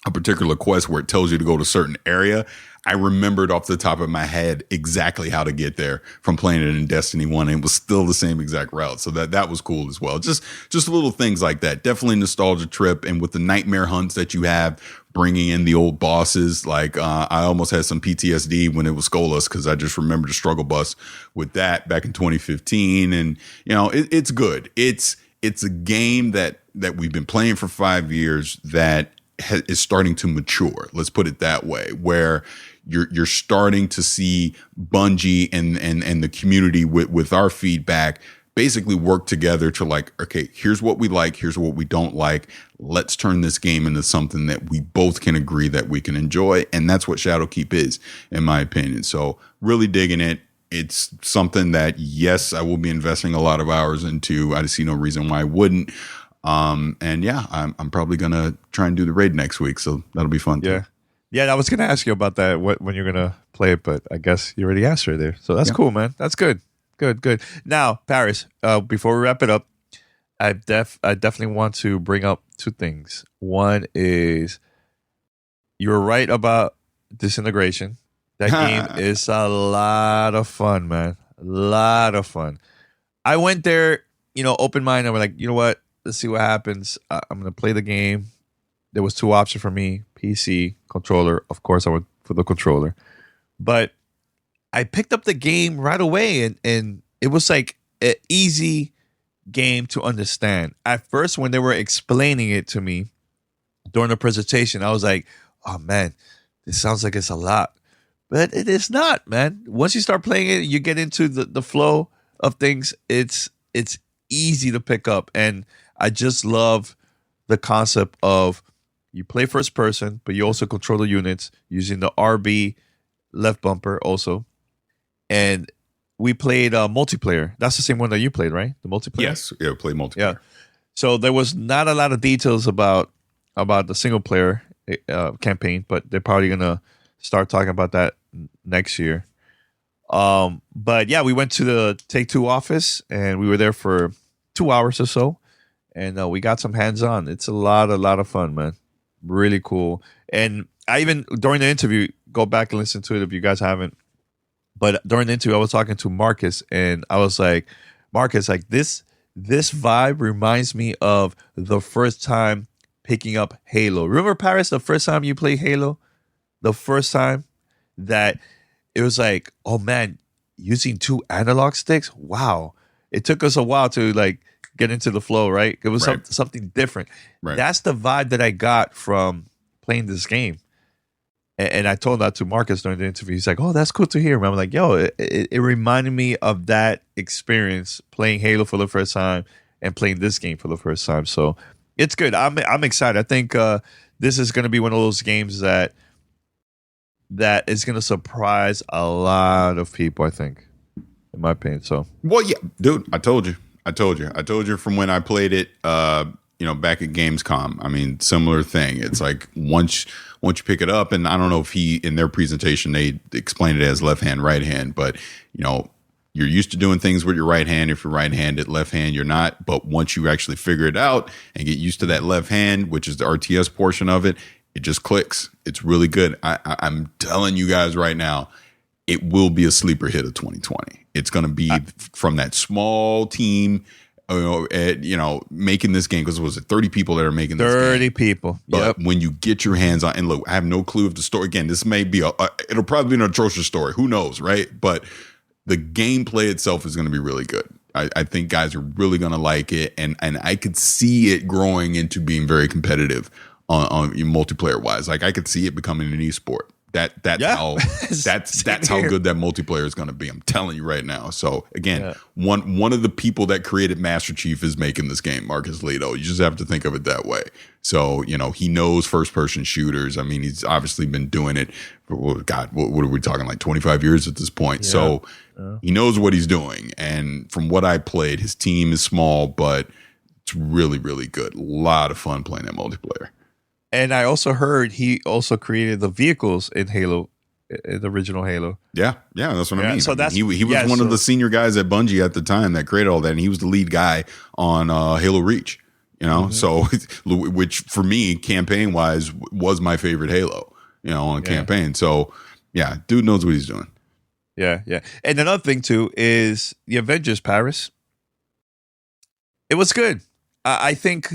a particular quest where it tells you to go to a certain area, I remembered off the top of my head exactly how to get there from playing it in Destiny 1, and it was still the same exact route. So that was cool as well. Just little things like that. Definitely nostalgia trip. And with the nightmare hunts that you have, bringing in the old bosses, like I almost had some PTSD when it was Skolas, because I just remember the struggle bus with that back in 2015. And, it's good. It's a game that we've been playing for 5 years that is starting to mature. Let's put it that way, where you're starting to see Bungie and the community with our feedback basically work together to like, okay, here's what we like, here's what we don't like. Let's turn this game into something that we both can agree that we can enjoy. And that's what Shadowkeep is, in my opinion. So really digging it. It's something that, yes, I will be investing a lot of hours into. I see no reason why I wouldn't. And yeah, I'm probably going to try and do the raid next week. So that'll be fun. Yeah. Yeah. I was going to ask you about that, when you're going to play it, but I guess you already answered there. So that's cool, man. That's good. Good. Now, Paris, before we wrap it up, I definitely want to bring up two things. One is you're right about Disintegration. That game is a lot of fun, man. A lot of fun. I went there, open minded. I'm like, you know what? Let's see what happens. I'm going to play the game. There was two options for me, PC, controller. Of course, I went for the controller. But I picked up the game right away, and it was like an easy game to understand. At first, when they were explaining it to me during the presentation, I was like, oh, man, this sounds like it's a lot. But it is not, man. Once you start playing it, you get into the flow of things. It's easy to pick up, and I just love the concept of you play first person, but you also control the units using the RB left bumper also. And we played multiplayer. That's the same one that you played, right? The multiplayer? Yes, yeah, play multiplayer. Yeah. So there was not a lot of details about the single player campaign, but they're probably going to start talking about that next year. But yeah, we went to the Take-Two office, and we were there for 2 hours or so. And we got some hands-on. It's a lot of fun, man. Really cool. And I even, during the interview, go back and listen to it if you guys haven't. But during the interview, I was talking to Marcus, and I was like, Marcus, like this vibe reminds me of the first time picking up Halo. Remember, Paris, the first time you played Halo? The first time that it was like, oh man, using 2 analog sticks? Wow. It took us a while to like get into the flow, right? It was something different. Right. That's the vibe that I got from playing this game. And I told that to Marcus during the interview. He's like, oh, that's cool to hear. I'm like, yo, it reminded me of that experience playing Halo for the first time and playing this game for the first time. So it's good. I'm excited. I think this is going to be one of those games that is going to surprise a lot of people, I think, in my opinion. So, well, yeah, dude, I told you from when I played it, back at Gamescom. I mean, similar thing. It's like once you pick it up, and I don't know if in their presentation, they explained it as left hand, right hand, but you're used to doing things with your right hand. If you're right-handed, left hand, you're not. But once you actually figure it out and get used to that left hand, which is the RTS portion of it, it just clicks. It's really good. I'm telling you guys right now, it will be a sleeper hit of 2020. It's going to be from that small team, making this game, because was it 30 people that are making this game? 30 people. But when you get your hands on, and look, I have no clue of the story. Again, this may be it'll probably be an atrocious story. Who knows, right? But the gameplay itself is going to be really good. I think guys are really going to like it, and I could see it growing into being very competitive on multiplayer wise. Like I could see it becoming an esport. That's how good that multiplayer is going to be. I'm telling you right now. So again, one of the people that created Master Chief is making this game, Marcus Leto. You just have to think of it that way. So he knows first person shooters. I mean, he's obviously been doing it for what are we talking, like 25 years at this point? Yeah. So he knows what he's doing. And from what I played, his team is small, but it's really, really good. A lot of fun playing that multiplayer. And I also heard he also created the vehicles in Halo, in the original Halo. Yeah, that's what I mean. So he was one of the senior guys at Bungie at the time that created all that, and he was the lead guy on Halo Reach. So which for me, campaign wise, was my favorite Halo, on campaign. So yeah, dude knows what he's doing. Yeah. And another thing too is the Avengers, Paris. It was good. I think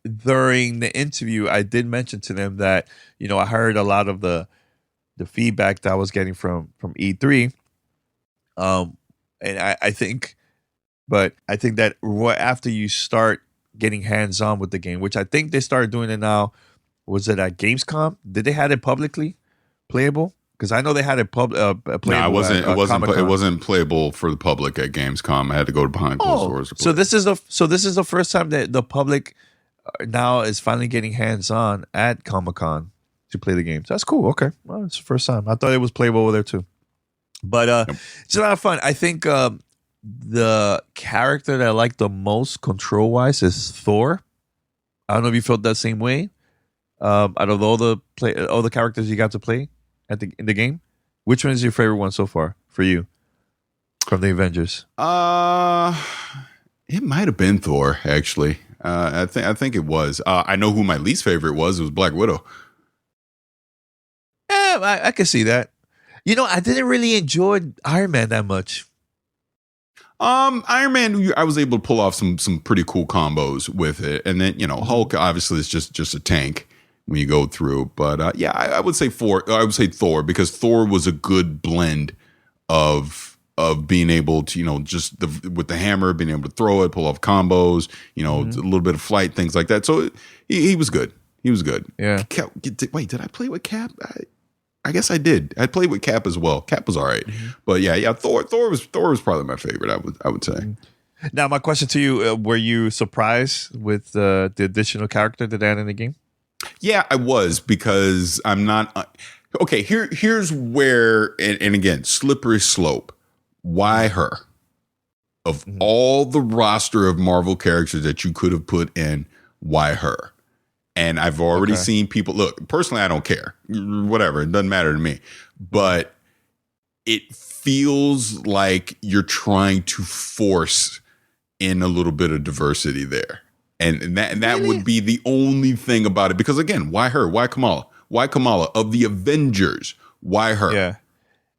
during the interview, I did mention to them that, I heard a lot of the feedback that I was getting from E3. And I think that right after you start getting hands-on with the game, which I think they started doing it now, was it at Gamescom? Did they have it publicly playable? Because I know they had it playable. No, it wasn't. Comic-Con. It wasn't playable for the public at Gamescom. I had to go to behind closed doors. So this is the first time that the public now is finally getting hands-on at Comic-Con to play the game. So that's cool. Okay, well, it's the first time. I thought it was playable over there too. But It's a lot of fun. I think the character that I like the most control-wise is Thor. I don't know if you felt that same way. Out of all the characters you got to play in the game, which one is your favorite one so far for you from the Avengers? It might have been Thor, actually. I think it was. I know who my least favorite was. It was Black Widow. Yeah, I can see that. I didn't really enjoy Iron Man that much. Iron Man, I was able to pull off some pretty cool combos with it, and then Hulk obviously is just a tank when you go through. But I would say Thor because Thor was a good blend of being able to just with the hammer, being able to throw it, pull off combos, a little bit of flight, things like that. So he was good. He was good. Yeah. Wait, did I play with Cap? I guess I did. I played with Cap as well. Cap was all right, but yeah. Thor was probably my favorite. I would say. Now, my question to you: were you surprised with the additional character that they had in the game? Yeah, I was because I'm not. Okay, here's where, and again, slippery slope. Why her? Of all the roster of Marvel characters that you could have put in, why her? And I've already seen people look. Personally, I don't care. Whatever, it doesn't matter to me. But it feels like you're trying to force in a little bit of diversity there. And that would be the only thing about it. Because again, why her? Why Kamala? Why Kamala? Of the Avengers, why her? Yeah.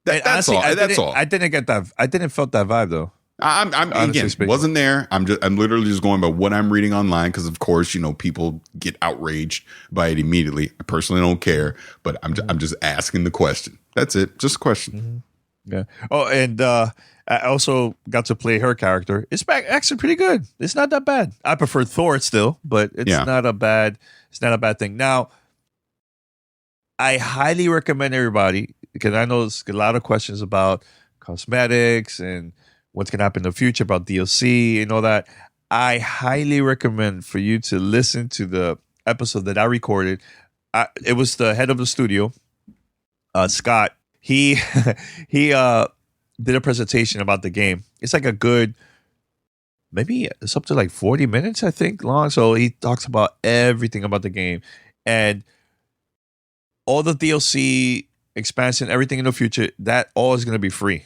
That's honestly, all. That's all. I didn't get that. I didn't felt that vibe though. I'm again speaking. Wasn't there. I'm literally just going by what I'm reading online because of course people get outraged by it immediately. I personally don't care, but I'm just asking the question. That's it. Just a question. Yeah. Oh, and I also got to play her character. It's actually pretty good. It's not that bad. I prefer Thor still, but it's not a bad. It's not a bad thing. Now, I highly recommend everybody because I know there's a lot of questions about cosmetics and what's going to happen in the future about DLC and all that. I highly recommend for you to listen to the episode that I recorded. It was the head of the studio, Scott. He did a presentation about the game. It's like a good, maybe it's up to like 40 minutes, I think, long. So he talks about everything about the game and all the DLC expansion, everything in the future. That all is going to be free.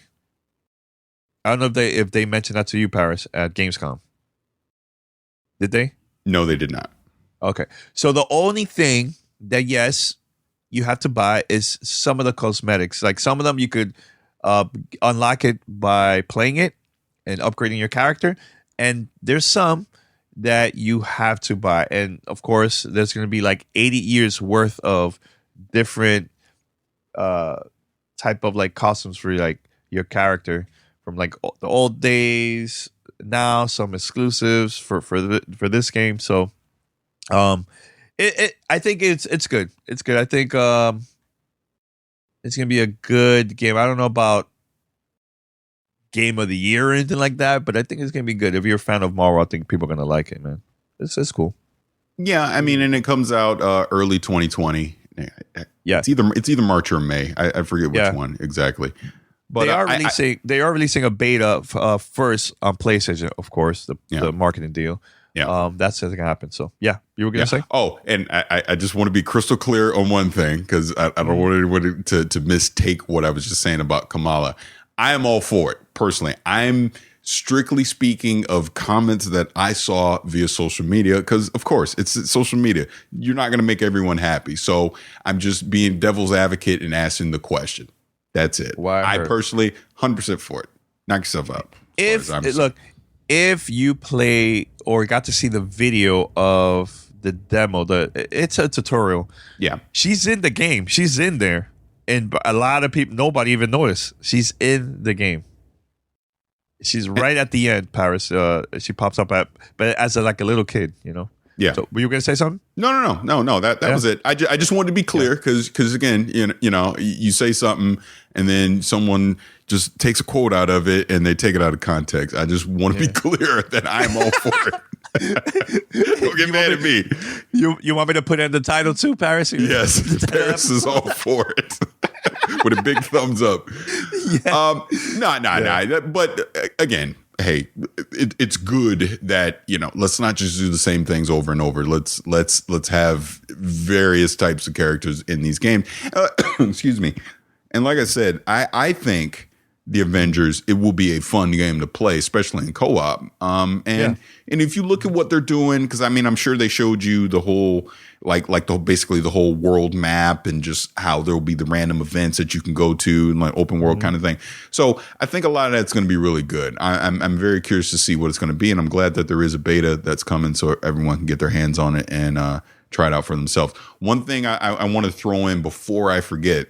I don't know if they mentioned that to you, Paris, at Gamescom. Did they? No, they did not. Okay. So the only thing that, yes, you have to buy is some of the cosmetics. Like some of them you could unlock it by playing it and upgrading your character. And there's some that you have to buy. And, of course, there's going to be like 80 years worth of different type of like costumes for like your character. From like the old days, now some exclusives for this game. So, I think it's good. It's good. I think it's gonna be a good game. I don't know about game of the year or anything like that, but I think it's gonna be good. If you're a fan of Marvel, I think people are gonna like it, man. It's cool. Yeah, I mean, and it comes out early 2020. Yeah, it's either March or May. I forget which one exactly. But they are releasing a beta first on PlayStation, of course, the marketing deal. Yeah, that's going to happen. So yeah, you were going to say? Oh, and I just want to be crystal clear on one thing because I don't want anyone to mistake what I was just saying about Kamala. I am all for it personally. I'm strictly speaking of comments that I saw via social media, because of course it's social media. You're not going to make everyone happy. So I'm just being devil's advocate and asking the question. That's it. I personally 100% for it. Knock yourself out. If you play or got to see the video of the demo, it's a tutorial. Yeah. She's in the game. She's in there. And a lot of people, nobody even noticed. She's in the game. She's right at the end, Paris. She pops up but as like a little kid, you know? Yeah. So, were you going to say something? No. That was it. I just wanted to be clear because again, you know, you say something and then someone just takes a quote out of it and they take it out of context. I just want to be clear that I'm all for it. Don't get mad at me. You want me to put in the title too, Paris? Yes, Paris is all for it. With a big thumbs up. No. But again, hey, it's good that, you know, let's not just do the same things over and over. Let's have various types of characters in these games. Excuse me. And like I said, I think the Avengers, it will be a fun game to play, especially in co-op. And if you look at what they're doing, because I mean, I'm sure they showed you the whole, basically the whole world map and just how there will be the random events that you can go to and like open world kind of thing. So I think a lot of that's going to be really good. I'm very curious to see what it's going to be, and I'm glad that there is a beta that's coming so everyone can get their hands on it and try it out for themselves. One thing I want to throw in before I forget.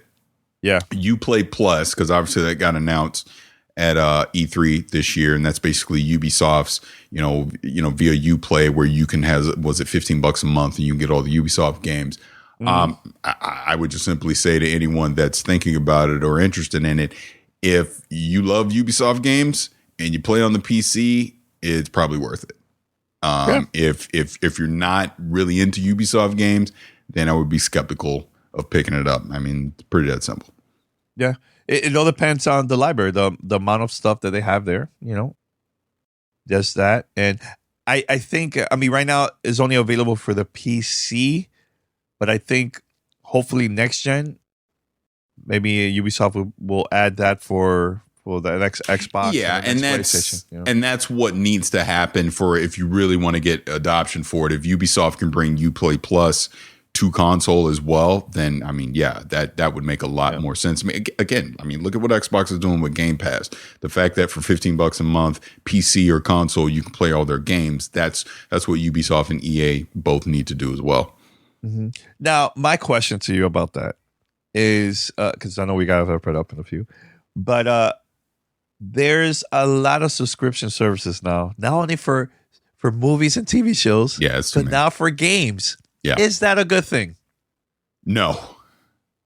Yeah, Uplay Plus, because obviously that got announced at E3 this year, and that's basically Ubisoft's, you know, via Uplay, where you can have, was it $15 a month, and you can get all the Ubisoft games. I would just simply say to anyone that's thinking about it or interested in it, if you love Ubisoft games and you play on the PC, it's probably worth it. If you're not really into Ubisoft games, then I would be skeptical of picking it up. I mean, it's pretty that simple. Yeah, it all depends on the library, the amount of stuff that they have there. You know, just that. And I think, I mean, right now it's only available for the PC, but I think hopefully next gen, maybe Ubisoft will add that for the next Xbox. Yeah, and that's you know? And that's what needs to happen for if you really want to get adoption for it. If Ubisoft can bring Uplay Plus to console as well, then I mean, yeah, that would make a lot more sense. I mean, again, I mean, look at what Xbox is doing with Game Pass. The fact that for $15 a month, PC or console, you can play all their games. That's what Ubisoft and EA both need to do as well. Mm-hmm. Now, my question to you about that is, because I know we got to put up in a few, but there's a lot of subscription services now, not only for movies and TV shows, but now for games. Yeah. Is that a good thing? No,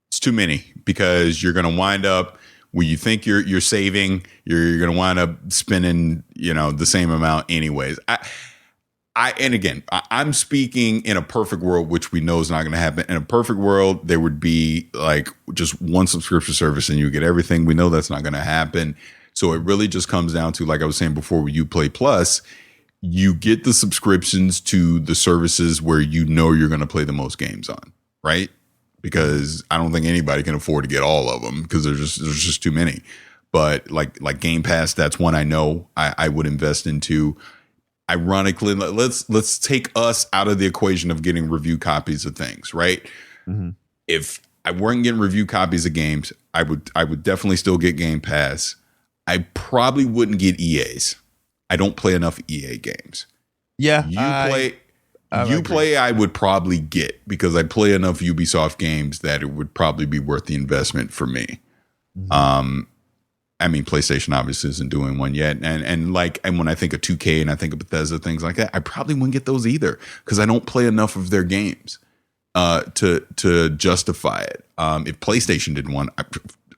it's too many, because you're going to wind up where you think you're saving, you're going to wind up spending, you know, the same amount anyways. And again, I'm speaking in a perfect world, which we know is not going to happen. In a perfect world, there would be like just one subscription service and you get everything. We know that's not going to happen. So it really just comes down to, like I was saying before, with Uplay Plus, you get the subscriptions to the services where you know you're going to play the most games on, right? Because I don't think anybody can afford to get all of them, because there's just too many. But like Game Pass, that's one I know I would invest into. Ironically, let's take us out of the equation of getting review copies of things, right? Mm-hmm. If I weren't getting review copies of games, I would definitely still get Game Pass. I probably wouldn't get EA's. I don't play enough EA games. Yeah. Uplay I would probably get, because I play enough Ubisoft games that it would probably be worth the investment for me. Mm-hmm. I mean, PlayStation obviously isn't doing one yet. And when I think of 2K and I think of Bethesda, things like that, I probably wouldn't get those either, because I don't play enough of their games to justify it. If PlayStation did one,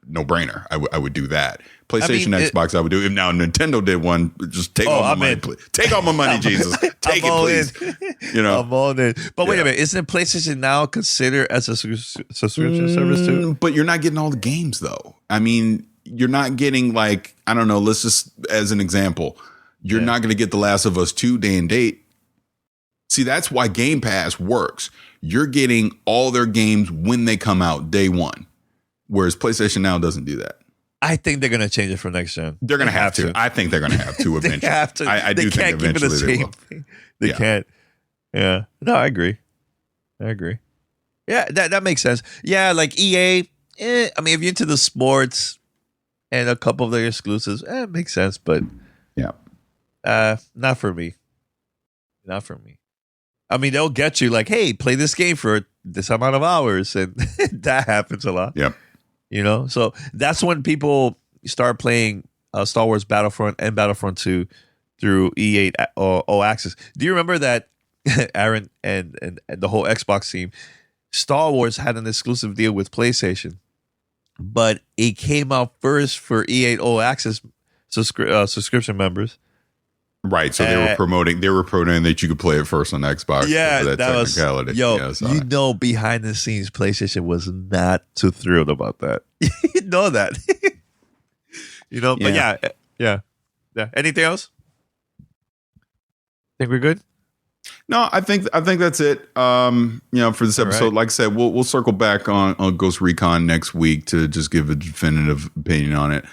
no brainer. I would do that. PlayStation, Xbox, I would do. If now Nintendo did one, just take all my money, please. Take all my money, Jesus. Take it, please. You know, I'm all in. But wait a minute, isn't PlayStation now considered as a subscription service too? But you're not getting all the games, though. I mean, you're not getting, like, I don't know. Let's just, as an example, you're not going to get The Last of Us 2 day and date. See, that's why Game Pass works. You're getting all their games when they come out day one. Whereas PlayStation Now doesn't do that. I think they're gonna change it for next gen. They're gonna have to. I think they're gonna have to eventually. They have to. I do think eventually they will. They can't. Yeah. No, I agree. Yeah, that makes sense. Yeah, like EA. I mean, if you're into the sports and a couple of their exclusives, it makes sense. But not for me. Not for me. I mean, they'll get you like, hey, play this game for this amount of hours, and that happens a lot. Yep. You know, so that's when people start playing Star Wars Battlefront and Battlefront 2 through EA All Access. Do you remember that, Aaron, and the whole Xbox team? Star Wars had an exclusive deal with PlayStation, but it came out first for EA All Access subscription members. Right, so they were promoting that you could play it first on Xbox. Yeah, that technicality. Was behind the scenes, PlayStation was not too thrilled about that. You know that, But yeah. Anything else? Think we're good? No, I think that's it. For this episode, right. Like I said, we'll circle back on Ghost Recon next week to just give a definitive opinion on it.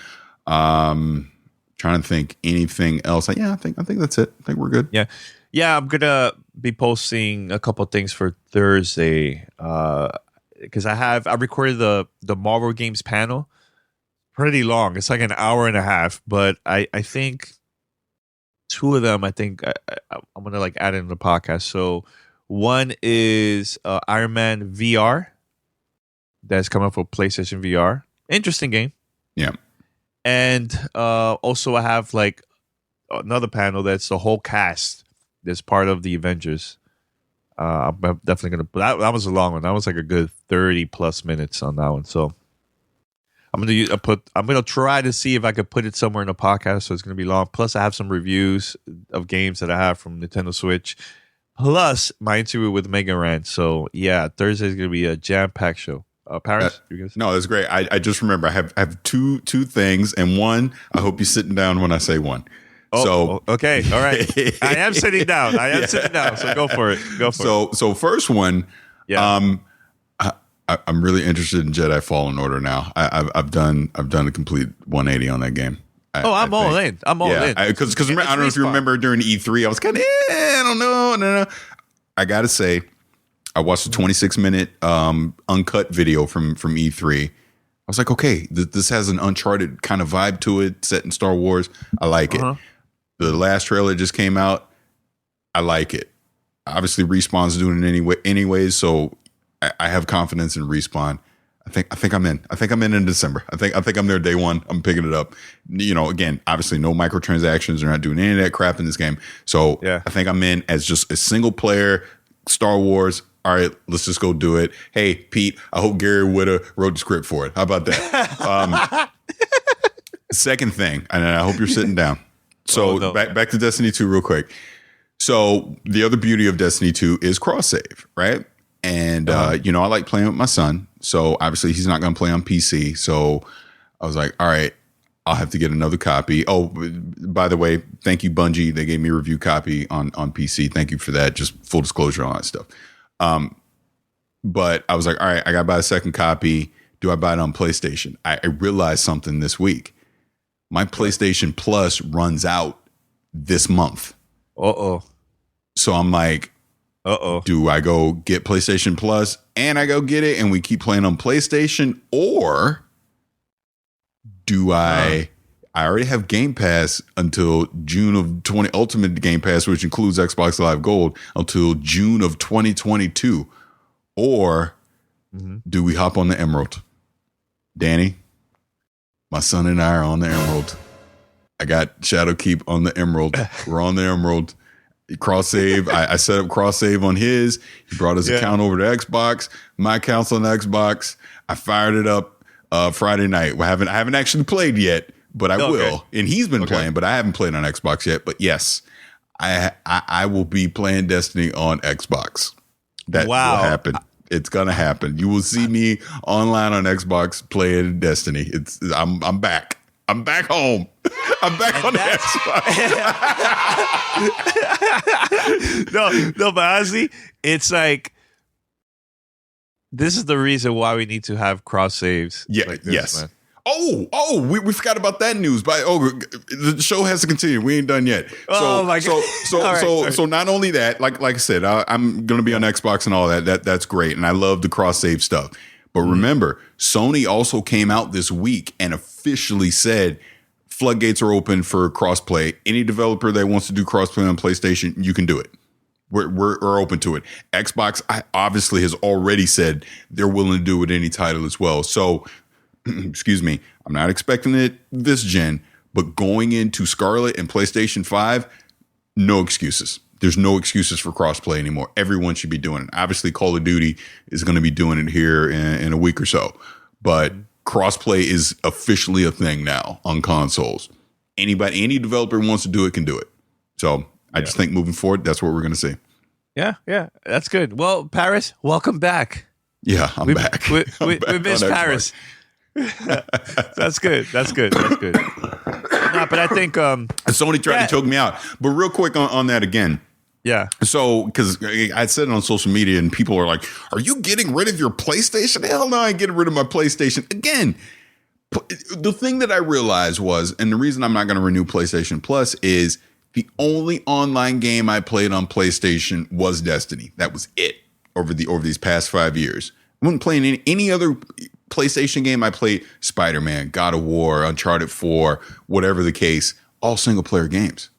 Trying to think anything else. I think that's it. I think we're good. Yeah. I'm gonna be posting a couple of things for Thursday because I recorded the Marvel Games panel. Pretty long. It's like an hour and a half, but I think two of them. I think I'm gonna like add in the podcast. So one is Iron Man VR that's coming for PlayStation VR. Interesting game. Yeah. And also I have like another panel that's the whole cast that's part of the Avengers. I'm definitely going to... That was a long one. That was like a good 30 plus minutes on that one. So I'm going to try to see if I could put it somewhere in the podcast so it's going to be long. Plus I have some reviews of games that I have from Nintendo Switch. Plus my interview with Mega Ran. So yeah, Thursday is going to be a jam-packed show. Paris? No, that's great. I just remember I have two things, and one, I hope you're sitting down when I say one. Okay, all right. I am sitting down. So go for it. So first one, I'm really interested in Jedi Fallen Order now. I've done a complete 180 on that game. I'm all in. Because I don't know if you remember during E3, I was kind of I don't know. No. I gotta say, I watched a 26-minute uncut video from E3. I was like, okay, this has an Uncharted kind of vibe to it, set in Star Wars. I like it. The last trailer just came out. I like it. Obviously, Respawn's doing it anyways, so I have confidence in Respawn. I think I'm in. I think I'm in December. I think I'm there day one. I'm picking it up. Again, obviously, no microtransactions. They're not doing any of that crap in this game. So I think I'm in as just a single player Star Wars. All right, let's just go do it. Hey, Pete, I hope Gary Whitta wrote the script for it. How about that? Second thing, and I hope you're sitting down. So back to Destiny 2 real quick. So the other beauty of Destiny 2 is cross-save, right? And, I like playing with my son. So obviously he's not going to play on PC. So I was like, all right, I'll have to get another copy. Oh, by the way, thank you, Bungie. They gave me a review copy on PC. Thank you for that. Just full disclosure on that stuff. But I was like, all right, I got to buy a second copy. Do I buy it on PlayStation? I realized something this week. My PlayStation Plus runs out this month. So I'm like, do I go get PlayStation Plus and I go get it and we keep playing on PlayStation? Or do I already have Game Pass until June of 20, Ultimate Game Pass, which includes Xbox Live Gold, until June of 2022. Or do we hop on the Emerald? Danny, my son and I are on the Emerald. I got Shadowkeep on the Emerald. We're on the Emerald. Cross save. I set up cross save on his. He brought his account over to Xbox. My account's on Xbox. I fired it up Friday night. I haven't actually played yet, but I will. And he's been playing, but I haven't played on Xbox yet. But yes, I will be playing Destiny on Xbox. That will happen. It's gonna happen. You will see me online on Xbox playing Destiny. I'm back. I'm back home. I'm back on the Xbox. No, but honestly, it's like this is the reason why we need to have cross saves. Yeah, like this, man. we forgot about that news. But the show has to continue. We ain't done yet. Oh my God. So not only that, like I said, I'm gonna be on Xbox and all that. That's great, and I love the cross save stuff. But remember, Sony also came out this week and officially said floodgates are open for crossplay. Any developer that wants to do crossplay on PlayStation, you can do it. We're open to it. Xbox obviously has already said they're willing to do it with any title as well. So, excuse me, I'm not expecting it this gen, but going into Scarlet and PlayStation 5, no excuses. There's no excuses for crossplay anymore. Everyone should be doing it. Obviously, Call of Duty is going to be doing it here in a week or so, but crossplay is officially a thing now on consoles. Any developer who wants to do it can do it. So I just think moving forward, that's what we're going to see. Yeah, that's good. Well, Paris, welcome back. Yeah, I'm back. We missed Paris. That's good. Nah, but I think Sony tried to choke me out. But real quick on that again. Yeah. So, because I said it on social media and people are like, are you getting rid of your PlayStation? Hell no, I ain't getting rid of my PlayStation. Again, the thing that I realized was, and the reason I'm not going to renew PlayStation Plus is the only online game I played on PlayStation was Destiny. That was it over these past 5 years. I wasn't playing any other PlayStation game. I played Spider-Man, God of War, Uncharted 4, whatever the case, all single player games.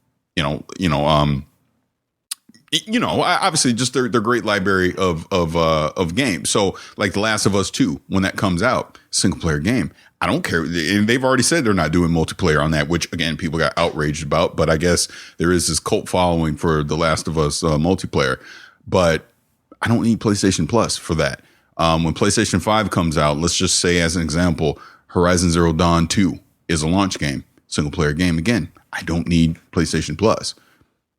Obviously just their great library of games. So like The Last of Us 2, when that comes out, single player game. I don't care. And they've already said they're not doing multiplayer on that, which again, people got outraged about, but I guess there is this cult following for The Last of Us multiplayer, but I don't need PlayStation Plus for that. When PlayStation 5 comes out, let's just say as an example, Horizon Zero Dawn 2 is a launch game, single player game. Again, I don't need PlayStation Plus.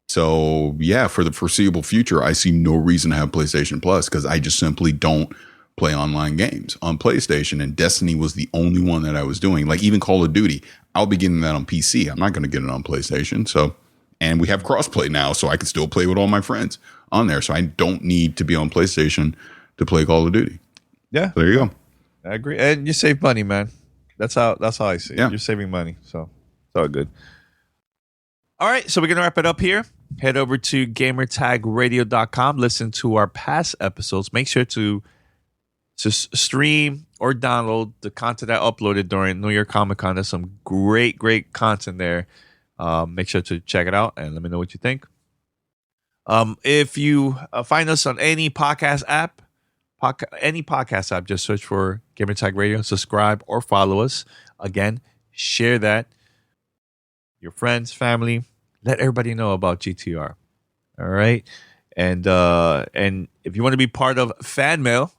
So yeah, for the foreseeable future, I see no reason to have PlayStation Plus because I just simply don't play online games on PlayStation, and Destiny was the only one that I was doing. Like even Call of Duty, I'll be getting that on PC. I'm not going to get it on PlayStation. So, and we have crossplay now, so I can still play with all my friends on there. So I don't need to be on PlayStation to play Call of Duty. Yeah, so there you go. I agree, and you save money, man. That's how I see it. Yeah. You're saving money, so it's all good. All right, so we're gonna wrap it up here. Head over to gamertagradio.com. Listen to our past episodes. Make sure to stream or download the content I uploaded during New York Comic Con. There's some great content there. Make sure to check it out and let me know what you think. If you find us on any podcast app, just search for Gamertag Radio, subscribe or follow us. Again, share that. Your friends, family, let everybody know about GTR. All right. And if you want to be part of fan mail,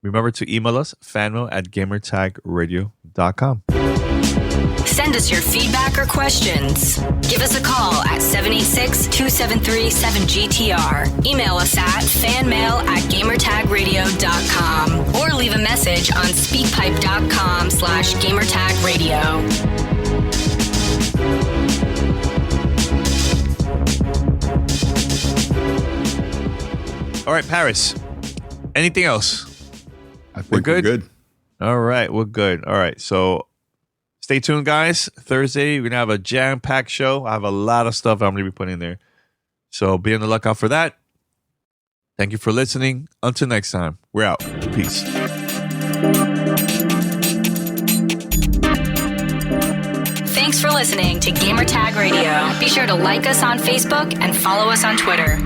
remember to email us, fanmail@gamertagradio.com. Send us your feedback or questions. Give us a call at 786-273-7GTR. Email us at fanmail@gamertagradio.com or leave a message on speakpipe.com/gamertagradio. All right, Paris. Anything else? I think we're good. All right, we're good. All right, so stay tuned, guys. Thursday, we're going to have a jam-packed show. I have a lot of stuff I'm going to be putting in there. So be on the lookout for that. Thank you for listening. Until next time, we're out. Peace. Thanks for listening to Gamertag Radio. Be sure to like us on Facebook and follow us on Twitter.